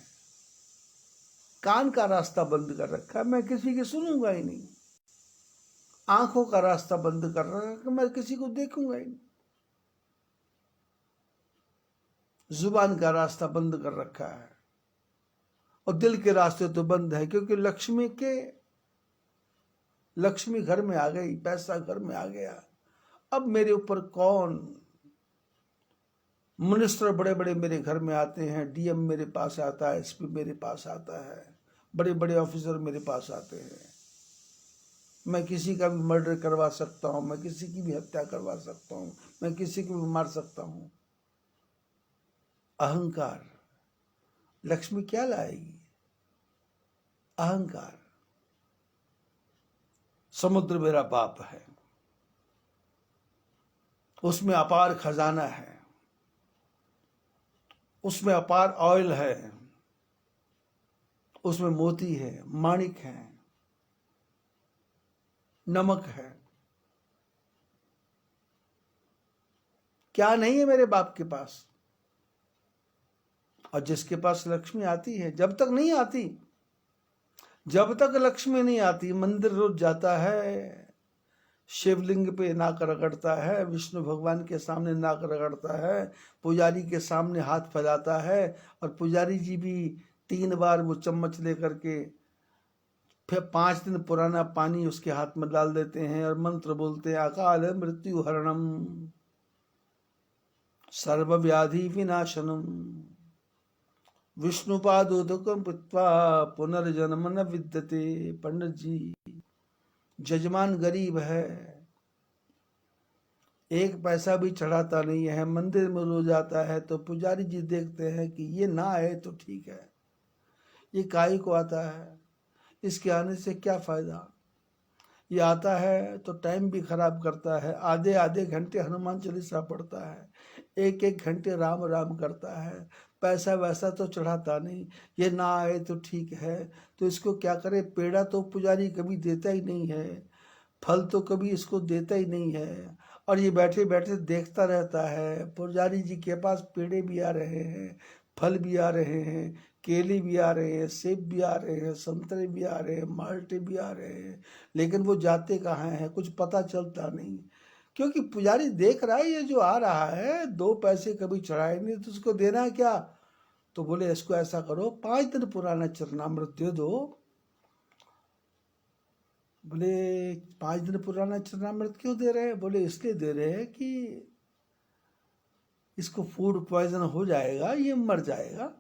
कान का रास्ता बंद कर रखा है, मैं किसी की सुनूंगा ही नहीं। आंखों का रास्ता बंद कर रखा है कि मैं किसी को देखूंगा ही नहीं। जुबान का रास्ता बंद कर रखा है और दिल के रास्ते तो बंद है, क्योंकि लक्ष्मी घर में आ गई, पैसा घर में आ गया। अब मेरे ऊपर कौन? मिनिस्टर बड़े बड़े मेरे घर में आते हैं, डीएम मेरे पास आता है, एसपी मेरे पास आता है, बड़े बड़े ऑफिसर मेरे पास आते हैं। मैं किसी का भी मर्डर करवा सकता हूं, मैं किसी की भी हत्या करवा सकता हूं, मैं किसी को भी मार सकता हूं। अहंकार। लक्ष्मी क्या लाएगी? अहंकार। समुद्र मेरा बाप है, उसमें अपार खजाना है, उसमें अपार ऑयल है, उसमें मोती है, माणिक है, नमक है। क्या नहीं है मेरे बाप के पास? और जिसके पास लक्ष्मी आती है, जब तक नहीं आती, जब तक लक्ष्मी नहीं आती, मंदिर रोज जाता है, शिवलिंग पे नाक रगड़ता है, विष्णु भगवान के सामने नाक रगड़ता है, पुजारी के सामने हाथ फैलाता है, और पुजारी जी भी 3 बार वो चम्मच लेकर के फिर 5 दिन पुराना पानी उसके हाथ में डाल देते हैं और मंत्र बोलते हैं, अकाल मृत्यु हरणम सर्व व्याधि विनाशनम विष्णुपादोदकम पित्वा पुनर्जन्म न विद्यते। पंडित जी, जजमान गरीब है, 1 पैसा भी चढ़ाता नहीं है, मंदिर में रोज आता है, तो पुजारी जी देखते हैं कि ये ना आए तो ठीक है, ये काहे को आता है, इसके आने से क्या फायदा, ये आता है तो टाइम भी खराब करता है, आधे आधे घंटे हनुमान चालीसा पढ़ता है, 1 घंटे राम राम करता है, पैसा वैसा तो चढ़ाता नहीं, ये ना आए तो ठीक है, तो इसको क्या करे। पेड़ा तो पुजारी कभी देता ही नहीं है, फल तो कभी इसको देता ही नहीं है, और ये बैठे बैठे देखता रहता है। पुजारी जी के पास पेड़े भी आ रहे हैं, फल भी आ रहे हैं, केले भी आ रहे हैं, सेब भी आ रहे हैं, संतरे भी आ रहे हैं, माल्टे भी आ रहे हैं, लेकिन वो जाते कहाँ हैं, कुछ पता चलता नहीं, क्योंकि पुजारी देख रहा है ये जो आ रहा है 2 पैसे कभी चढ़ाए नहीं, तो उसको देना क्या। तो बोले इसको ऐसा करो, 5 दिन पुराना चरणामृत दे दो। बोले 5 दिन पुराना चरणामृत क्यों दे रहे हैं। बोले इसलिए दे रहे हैं कि इसको फूड पॉइजन हो जाएगा, ये मर जाएगा।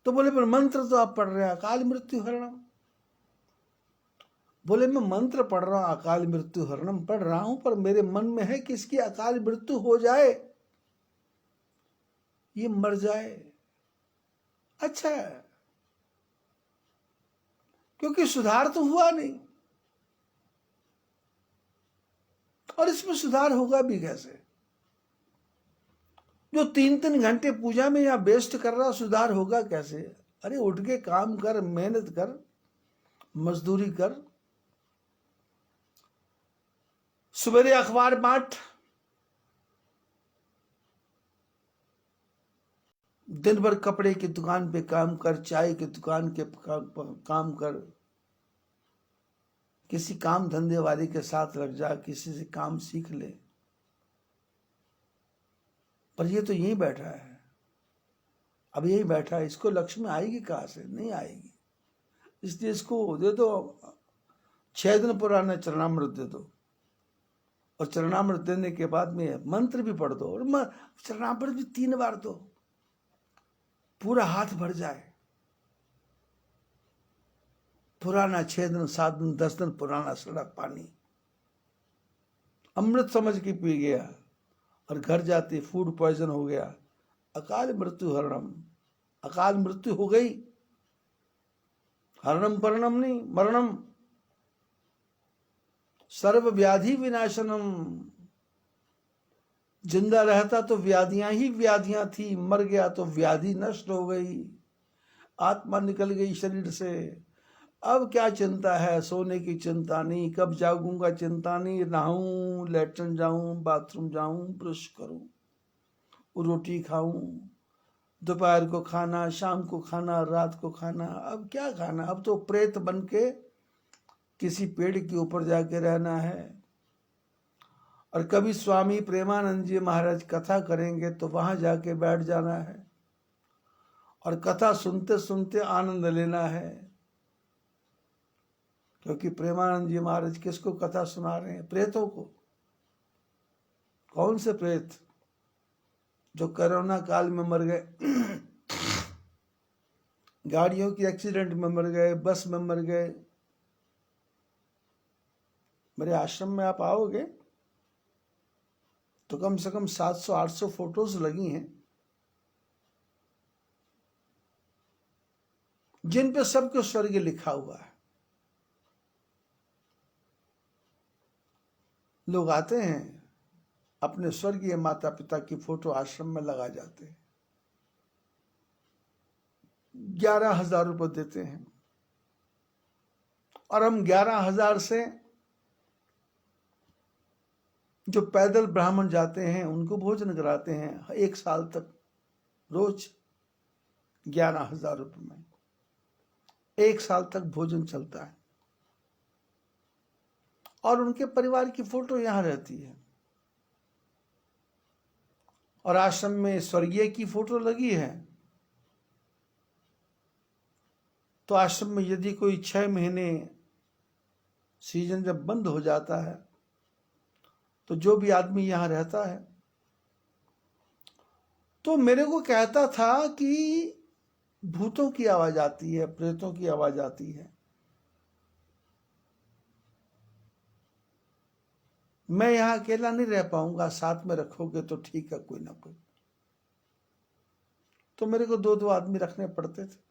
तो बोले पर मंत्र तो आप पढ़ रहे हैं अकाल मृत्यु हरणम। बोले मैं मंत्र पढ़ रहा हूं, अकाल मृत्यु हरणम पढ़ रहा हूं, पर मेरे मन में है कि इसकी अकाल मृत्यु हो जाए, ये मर जाए। अच्छा, क्योंकि सुधार तो हुआ नहीं, और इसमें सुधार होगा भी कैसे। जो 3-3 घंटे पूजा में या वेस्ट कर रहा, सुधार होगा कैसे। अरे उठ के काम कर, मेहनत कर, मजदूरी कर, सवेरे अखबार बांट, दिन भर कपड़े की दुकान पे काम कर, चाय की दुकान के काम कर, किसी काम धंधे वाले के साथ लग जा, किसी से काम सीख ले। पर ये तो यहीं बैठा है, अब यही बैठा है, इसको लक्ष्मी आएगी कहाँ से, नहीं आएगी। इसलिए इसको दे दो, 6 दिन पुराना चरणामृत दे दो, और चरणामृत देने के बाद में मंत्र भी पढ़ दो, और चरणामृत भी 3 बार दो, पूरा हाथ भर जाए। पुराना 6 दिन 7 दिन 10 दिन पुराना सड़ा पानी अमृत समझ के पी गया, और घर जाते फूड पॉइजन हो गया, अकाल मृत्यु हरणम, अकाल मृत्यु हो गई, हरणम परणम नहीं, मरणम। सर्व व्याधि विनाशनम, जिंदा रहता तो व्याधियां ही व्याधियां थी, मर गया तो व्याधि नष्ट हो गई, आत्मा निकल गई शरीर से। अब क्या चिंता है, सोने की चिंता नहीं, कब जागूंगा चिंता नहीं, नहाऊं, लेटरिन जाऊं, बाथरूम जाऊं, ब्रश करूं, रोटी खाऊं, दोपहर को खाना, शाम को खाना, रात को खाना, अब क्या खाना। अब तो प्रेत बन के किसी पेड़ के ऊपर जाके रहना है। और कभी स्वामी प्रेमानंद जी महाराज कथा करेंगे तो वहां जाके बैठ जाना है, और कथा सुनते सुनते आनंद लेना है। क्योंकि प्रेमानंद जी महाराज किसको कथा सुना रहे हैं, प्रेतों को। कौन से प्रेत, जो कोरोना काल में मर गए, गाड़ियों की एक्सीडेंट में मर गए, बस में मर गए। मेरे आश्रम में आप आओगे तो कम से कम 700-800 फोटोज लगी हैं, जिन पे सबके स्वर्ग लिखा हुआ है। लोग आते हैं, अपने स्वर्गीय माता पिता की फोटो आश्रम में लगा जाते हैं, 11,000 रुपये देते हैं, और हम 11,000 से जो पैदल ब्राह्मण जाते हैं उनको भोजन कराते हैं 1 साल तक, रोज 11,000 रुपये में 1 साल तक भोजन चलता है, और उनके परिवार की फोटो यहां रहती है। और आश्रम में स्वर्गीय की फोटो लगी है, तो आश्रम में यदि कोई 6 महीने सीजन जब बंद हो जाता है तो जो भी आदमी यहाँ रहता है तो मेरे को कहता था कि भूतों की आवाज आती है, प्रेतों की आवाज आती है। मैं यहाँ अकेला नहीं रह पाऊंगा, साथ में रखोगे तो ठीक है, कोई ना कोई। तो मेरे को 2-2 आदमी रखने पड़ते थे।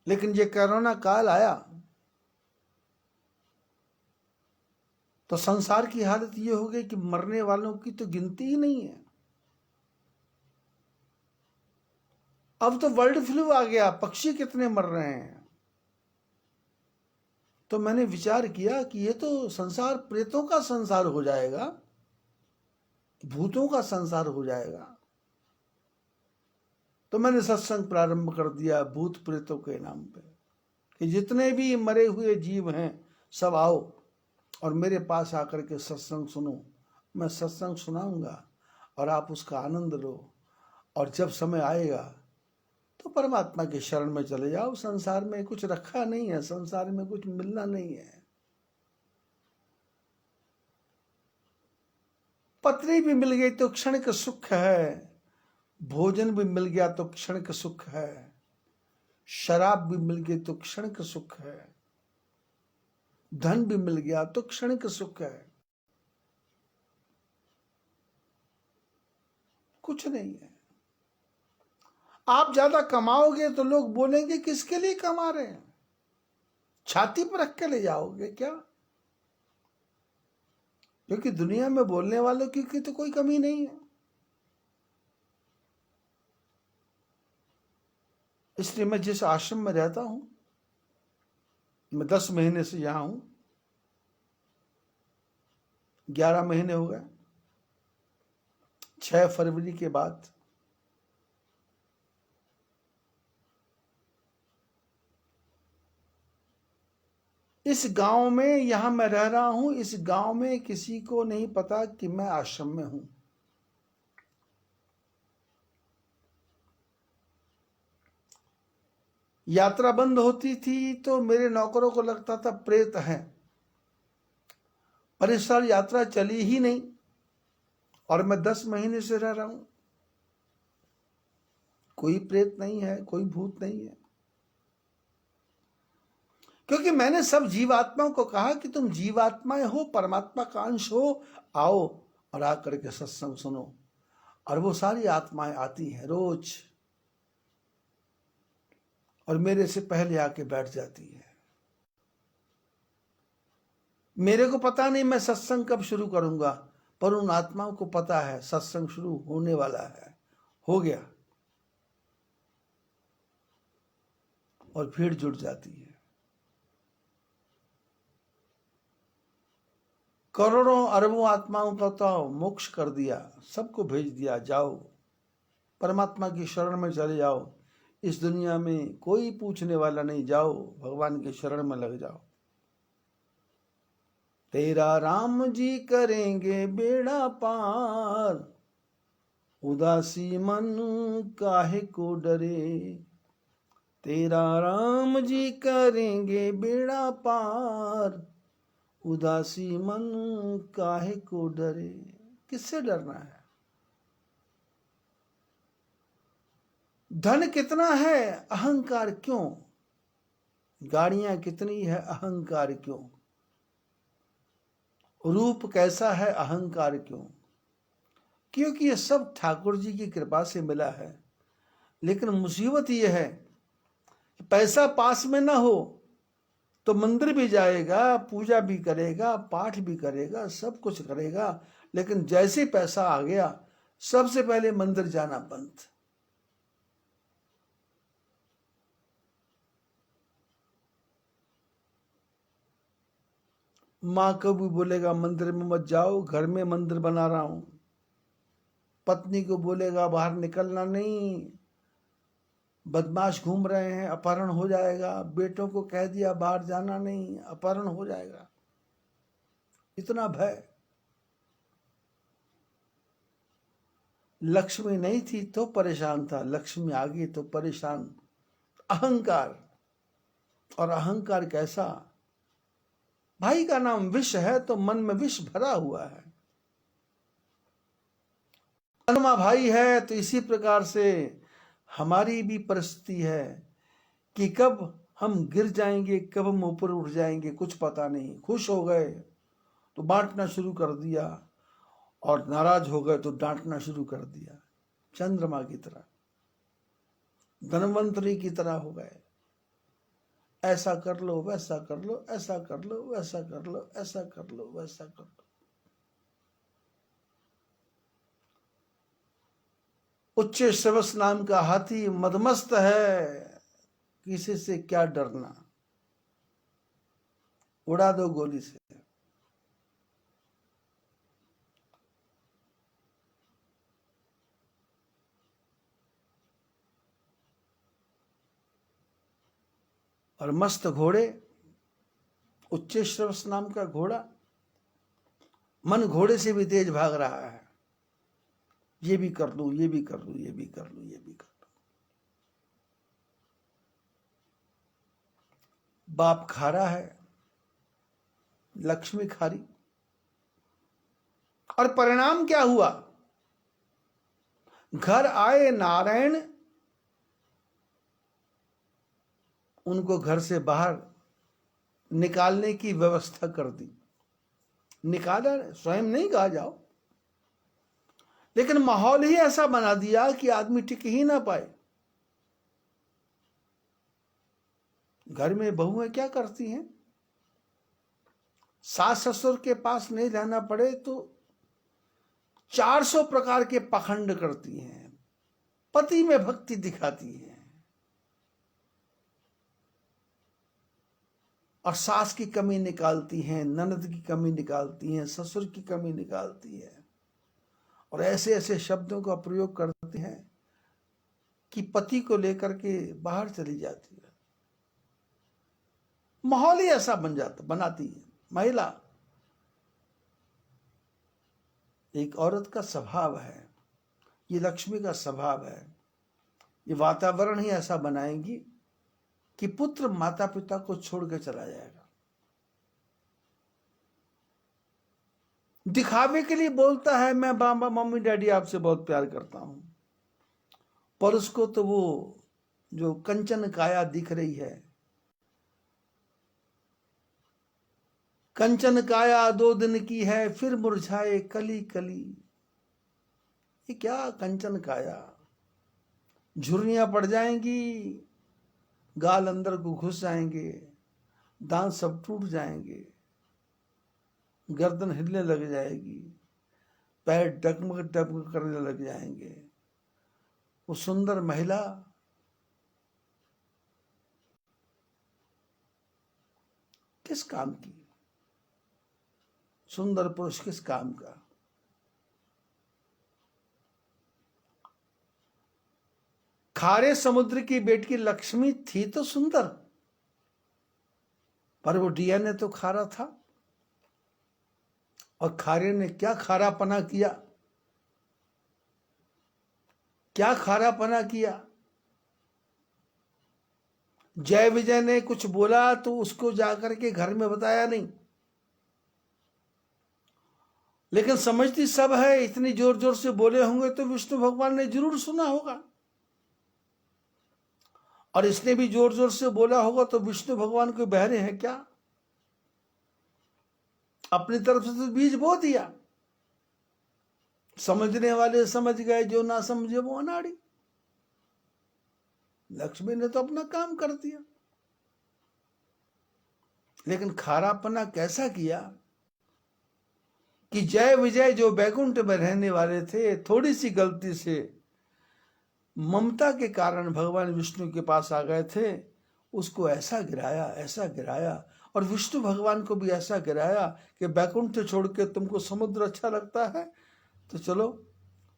लेकिन ये कोरोना काल आया तो संसार की हालत ये हो गई कि मरने वालों की तो गिनती ही नहीं है। अब तो वर्ल्ड फ्लू आ गया, पक्षी कितने मर रहे हैं। तो मैंने विचार किया कि ये तो संसार प्रेतों का संसार हो जाएगा, भूतों का संसार हो जाएगा। तो मैंने सत्संग प्रारंभ कर दिया भूत प्रेतों के नाम पे कि जितने भी मरे हुए जीव हैं सब आओ और मेरे पास आकर के सत्संग सुनो। मैं सत्संग सुनाऊंगा और आप उसका आनंद लो, और जब समय आएगा तो परमात्मा के शरण में चले जाओ। संसार में कुछ रखा नहीं है, संसार में कुछ मिलना नहीं है। पत्नी भी मिल गई तो क्षणिक सुख है, भोजन भी मिल गया तो क्षणिक सुख है, शराब भी मिल गई तो क्षणिक सुख है, धन भी मिल गया तो क्षणिक सुख है, कुछ नहीं है। आप ज्यादा कमाओगे तो लोग बोलेंगे किसके लिए कमा रहे हैं, छाती पर रख के ले जाओगे क्या? क्योंकि दुनिया में बोलने वालों की तो कोई कमी नहीं है। इसलिए मैं जिस आश्रम में रहता हूं, मैं 10 महीने से यहां हूं, 11 महीने हो गए। 6 फरवरी के बाद इस गांव में, यहां मैं रह रहा हूं, इस गांव में किसी को नहीं पता कि मैं आश्रम में हूं। यात्रा बंद होती थी तो मेरे नौकरों को लगता था प्रेत हैं, पर इस साल यात्रा चली ही नहीं और मैं 10 महीने से रह रहा हूं। कोई प्रेत नहीं है, कोई भूत नहीं है, क्योंकि मैंने सब जीवात्माओं को कहा कि तुम जीवात्माएं हो, परमात्मा का अंश हो, आओ और आकर के सत्संग सुनो। और वो सारी आत्माएं आती हैं रोज और मेरे से पहले आके बैठ जाती है। मेरे को पता नहीं मैं सत्संग कब शुरू करूंगा, पर उन आत्माओं को पता है सत्संग शुरू होने वाला है, हो गया, और भीड़ जुट जाती है। करोड़ों अरबों आत्माओं का तो मोक्ष कर दिया, सबको भेज दिया, जाओ परमात्मा की शरण में चले जाओ। इस दुनिया में कोई पूछने वाला नहीं, जाओ भगवान के शरण में लग जाओ। तेरा राम जी करेंगे बेड़ा पार, उदासी मन काहे को डरे। तेरा राम जी करेंगे बेड़ा पार, उदासी मन काहे को डरे। किससे डरना है? धन कितना है, अहंकार क्यों? गाड़ियां कितनी है, अहंकार क्यों? रूप कैसा है, अहंकार क्यों? क्योंकि ये सब ठाकुर जी की कृपा से मिला है। लेकिन मुसीबत ये है कि पैसा पास में ना हो तो मंदिर भी जाएगा, पूजा भी करेगा, पाठ भी करेगा, सब कुछ करेगा, लेकिन जैसे पैसा आ गया सबसे पहले मंदिर जाना बंद। माँ को भी बोलेगा मंदिर में मत जाओ, घर में मंदिर बना रहा हूं। पत्नी को बोलेगा बाहर निकलना नहीं, बदमाश घूम रहे हैं, अपहरण हो जाएगा। बेटों को कह दिया बाहर जाना नहीं, अपहरण हो जाएगा। इतना भय। लक्ष्मी नहीं थी तो परेशान था, लक्ष्मी आ गई तो परेशान। अहंकार, और अहंकार कैसा? भाई का नाम विष है तो मन में विष भरा हुआ है। अनमा भाई है तो इसी प्रकार से हमारी भी परिस्थिति है कि कब हम गिर जाएंगे, कब हम ऊपर उठ जाएंगे, कुछ पता नहीं। खुश हो गए तो बांटना शुरू कर दिया, और नाराज हो गए तो डांटना शुरू कर दिया। चंद्रमा की तरह, धनवंतरी की तरह हो गए। ऐसा कर लो, वैसा कर लो, ऐसा कर लो, वैसा कर लो, ऐसा कर लो, वैसा कर लो। उच्च श्रवस नाम का हाथी मदमस्त है, किसी से क्या डरना, उड़ा दो गोली से। और मस्त घोड़े, उच्च श्रवस नाम का घोड़ा, मन घोड़े से भी तेज भाग रहा है। ये भी कर लूं, ये भी कर लूं, ये भी कर लूं, ये भी कर लूं। बाप खारा है, लक्ष्मी खारी। और परिणाम क्या हुआ? घर आए नारायण, उनको घर से बाहर निकालने की व्यवस्था कर दी। निकाला, स्वयं नहीं कहा जाओ, लेकिन माहौल ही ऐसा बना दिया कि आदमी टिक ही ना पाए। घर में बहुएं क्या करती हैं? सास ससुर के पास नहीं रहना पड़े तो 400 प्रकार के पाखंड करती हैं, पति में भक्ति दिखाती हैं, और सास की कमी निकालती हैं, ननद की कमी निकालती हैं, ससुर की कमी निकालती हैं, और ऐसे ऐसे शब्दों का प्रयोग करते हैं कि पति को लेकर के बाहर चली जाती है। माहौल ही ऐसा बनाती है महिला। एक औरत का स्वभाव है, ये लक्ष्मी का स्वभाव है। ये वातावरण ही ऐसा बनाएंगी कि पुत्र माता पिता को छोड़ के चला जाएगा। दिखावे के लिए बोलता है, मैं बाबा मम्मी डैडी आपसे बहुत प्यार करता हूं, पर उसको तो वो जो कंचन काया दिख रही है, कंचन काया 2 दिन की है, फिर मुरझाए कली कली। ये क्या कंचन काया? झुर्रियां पड़ जाएंगी, गाल अंदर को घुस जाएंगे, दांत सब टूट जाएंगे, गर्दन हिलने लग जाएगी, पैर डगमग डगमग करने लग जाएंगे। वो सुंदर महिला किस काम की? सुंदर पुरुष किस काम का? खारे समुद्र की बेटी लक्ष्मी थी तो सुंदर, पर वो डीएनए तो खारा था। और खारे ने क्या खारापना किया? क्या खारापना किया? जय विजय ने कुछ बोला तो उसको जाकर के घर में बताया नहीं, लेकिन समझती सब है, इतनी जोर जोर से बोले होंगे तो विष्णु भगवान ने जरूर सुना होगा, और इसने भी जोर जोर से बोला होगा, तो विष्णु भगवान कोई बहरे हैं क्या? अपनी तरफ से तो बीज बो दिया। समझने वाले समझ गए, जो ना समझे वो अनाड़ी। लक्ष्मी ने तो अपना काम कर दिया, लेकिन खारापना कैसा किया कि जय विजय जो बैकुंठ में रहने वाले थे, थोड़ी सी गलती से ममता के कारण भगवान विष्णु के पास आ गए थे, उसको ऐसा गिराया, ऐसा गिराया, और विष्णु भगवान को भी ऐसा गिराया कि बैकुंठ छोड़ के तुमको समुद्र अच्छा लगता है तो चलो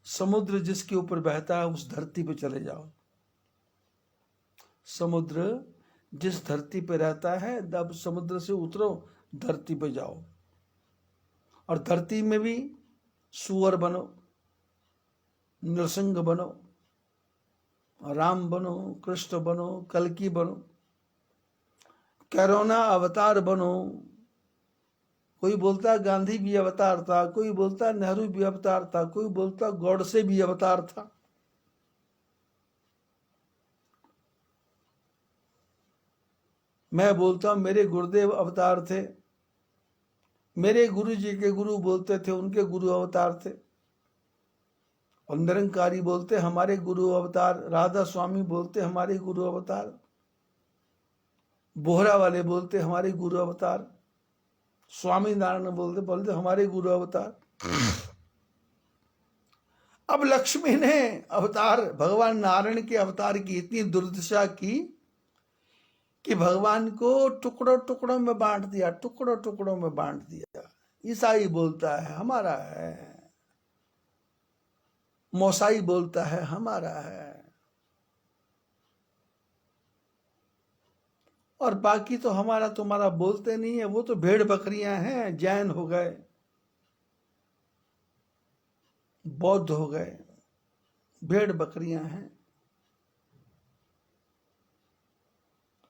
समुद्र जिसके ऊपर बहता है उस धरती पे चले जाओ। समुद्र जिस धरती पे रहता है, अब समुद्र से उतरो, धरती पे जाओ, और धरती में भी सुअर बनो, नृसिंह बनो, राम बनो, कृष्ण बनो, कल्कि बनो, कैरोना अवतार बनो। कोई बोलता है गांधी भी अवतार था, कोई बोलता है नेहरू भी अवतार था, कोई बोलता गॉडसे भी अवतार था। मैं बोलता हूं मेरे गुरुदेव अवतार थे, मेरे गुरु जी के गुरु बोलते थे उनके गुरु अवतार थे, और निरंकारी बोलते हमारे गुरु अवतार, राधा स्वामी बोलते हमारे गुरु अवतार, बोहरा वाले बोलते हमारे गुरु अवतार, स्वामी नारायण बोलते बोलते हमारे गुरु अवतार। अब लक्ष्मी ने अवतार भगवान नारायण के अवतार की इतनी दुर्दशा की कि भगवान को टुकड़ों टुकड़ों में बांट दिया, टुकड़ों टुकड़ों में बांट दिया। ईसाई बोलता है हमारा है, मोसाई बोलता है हमारा है, और बाकी तो हमारा तुम्हारा बोलते नहीं है। वो तो भेड़ बकरियां हैं, जैन हो गए, बौद्ध हो गए, भेड़ बकरियां हैं।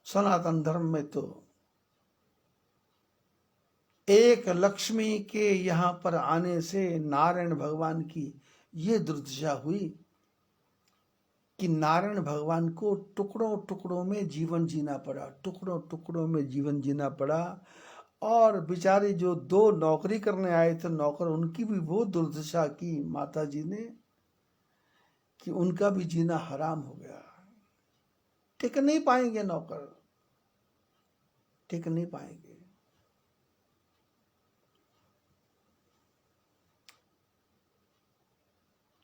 सनातन धर्म में तो एक लक्ष्मी के यहां पर आने से नारायण भगवान की ये दुर्दशा हुई कि नारायण भगवान को टुकड़ों टुकड़ों में जीवन जीना पड़ा, टुकड़ों टुकड़ों में जीवन जीना पड़ा। और बेचारे जो दो नौकरी करने आए थे नौकर, उनकी भी वो दुर्दशा की माता जी ने कि उनका भी जीना हराम हो गया। टिक नहीं पाएंगे नौकर, टिक नहीं पाएंगे।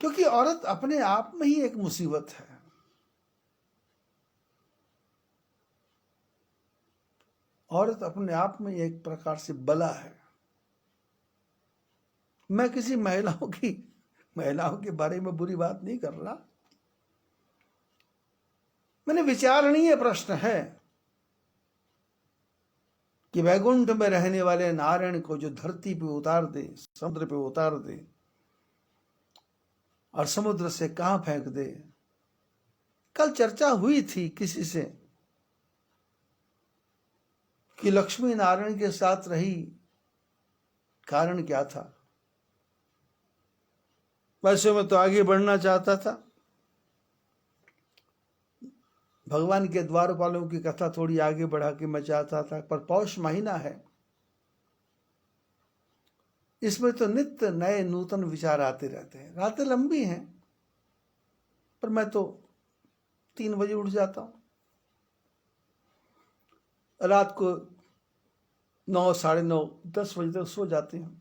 क्योंकि औरत अपने आप में ही एक मुसीबत है। औरत अपने आप में एक प्रकार से बला है। मैं किसी महिलाओं के बारे में बुरी बात नहीं कर रहा, मैंने विचारणीय प्रश्न है कि वैकुंठ में रहने वाले नारायण को जो धरती पे उतार दे, समुद्र पे उतार दे और समुद्र से कहां फेंक दे। कल चर्चा हुई थी किसी से कि लक्ष्मी नारायण के साथ रही, कारण क्या था। वैसे मैं तो आगे बढ़ना चाहता था, भगवान के द्वारपालों की कथा थोड़ी आगे बढ़ा के मैं चाहता था, पर पौष महीना है, इसमें तो नित्य नए नूतन विचार आते रहते हैं। रातें लंबी हैं, पर मैं तो 3 बजे उठ जाता हूं, रात को 9, 9:30, 10 बजे तक सो जाती हूं,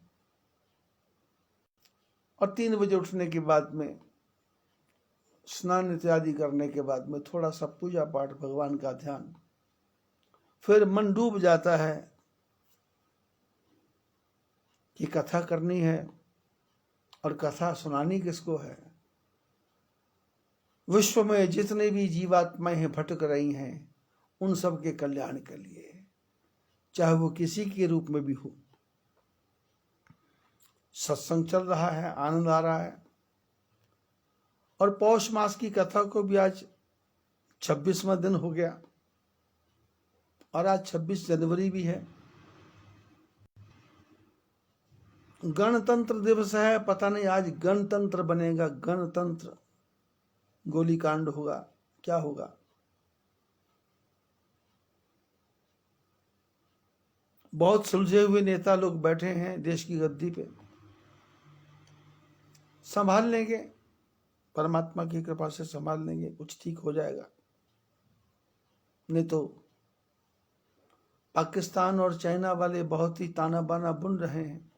और 3 बजे उठने के बाद में स्नान इत्यादि करने के बाद में थोड़ा सा पूजा पाठ, भगवान का ध्यान, फिर मन डूब जाता है कि कथा करनी है, और कथा सुनानी किसको है। विश्व में जितने भी जीवात्माएं भटक रही हैं उन सब के कल्याण के लिए, चाहे वो किसी के रूप में भी हो। सत्संग चल रहा है, आनंद आ रहा है, और पौष मास की कथा को भी आज 26वां दिन हो गया, और आज 26 जनवरी भी है, गणतंत्र दिवस है। पता नहीं आज गणतंत्र बनेगा, गणतंत्र, गोलीकांड होगा, क्या होगा। बहुत सुलझे हुए नेता लोग बैठे हैं देश की गद्दी पे, संभाल लेंगे, परमात्मा की कृपा से संभाल लेंगे, कुछ ठीक हो जाएगा। नहीं तो पाकिस्तान और चाइना वाले बहुत ही ताना बाना बुन रहे हैं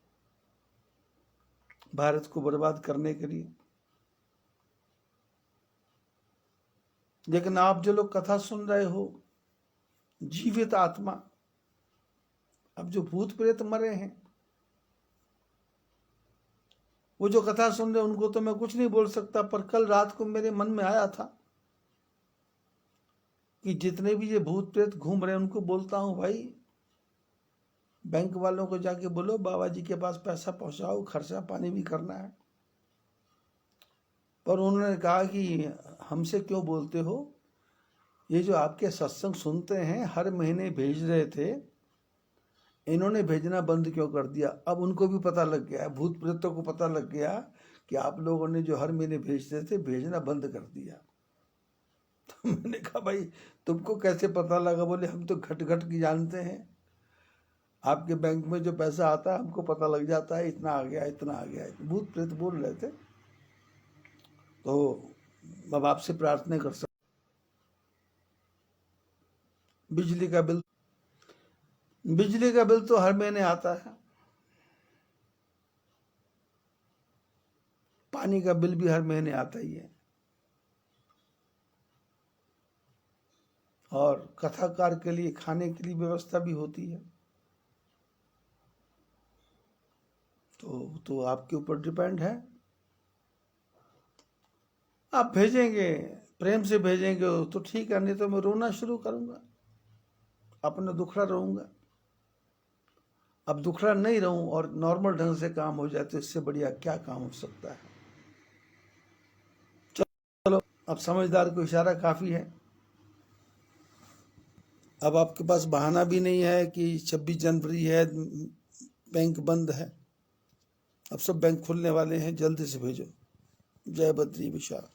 भारत को बर्बाद करने के लिए। लेकिन आप जो लोग कथा सुन रहे हो, जीवित आत्मा, अब जो भूत प्रेत मरे हैं, वो जो कथा सुन रहे उनको तो मैं कुछ नहीं बोल सकता, पर कल रात को मेरे मन में आया था कि जितने भी ये भूत प्रेत घूम रहे हैं उनको बोलता हूं, भाई बैंक वालों को जाके बोलो बाबा जी के पास पैसा पहुंचाओ, खर्चा पानी भी करना है। पर उन्होंने कहा कि हमसे क्यों बोलते हो, ये जो आपके सत्संग सुनते हैं हर महीने भेज रहे थे, इन्होंने भेजना बंद क्यों कर दिया। अब उनको भी पता लग गया, भूत प्रेतों को पता लग गया कि आप लोगों ने जो हर महीने भेजते थे भेजना बंद कर दिया। तो मैंने कहा भाई तुमको कैसे पता लगा। बोले हम तो घट घट की जानते हैं, आपके बैंक में जो पैसा आता है हमको पता लग जाता है, इतना आ गया इतना आ गया। भूत प्रेत बोल रहे थे। तो अब आपसे प्रार्थना कर सकते, बिजली का बिल तो हर महीने आता है, पानी का बिल भी हर महीने आता ही है, और कथाकार के लिए खाने के लिए व्यवस्था भी होती है। तो आपके ऊपर डिपेंड है, आप भेजेंगे प्रेम से भेजेंगे तो ठीक है, नहीं तो मैं रोना शुरू करूंगा, अपना दुखड़ा रहूंगा। अब दुखड़ा नहीं रहूं और नॉर्मल ढंग से काम हो जाए तो इससे बढ़िया क्या काम हो सकता है। चलो अब समझदार को इशारा काफी है। अब आपके पास बहाना भी नहीं है कि 26 जनवरी है, बैंक बंद है। अब सब बैंक खुलने वाले हैं, जल्दी से भेजो। जय बद्री विशाल।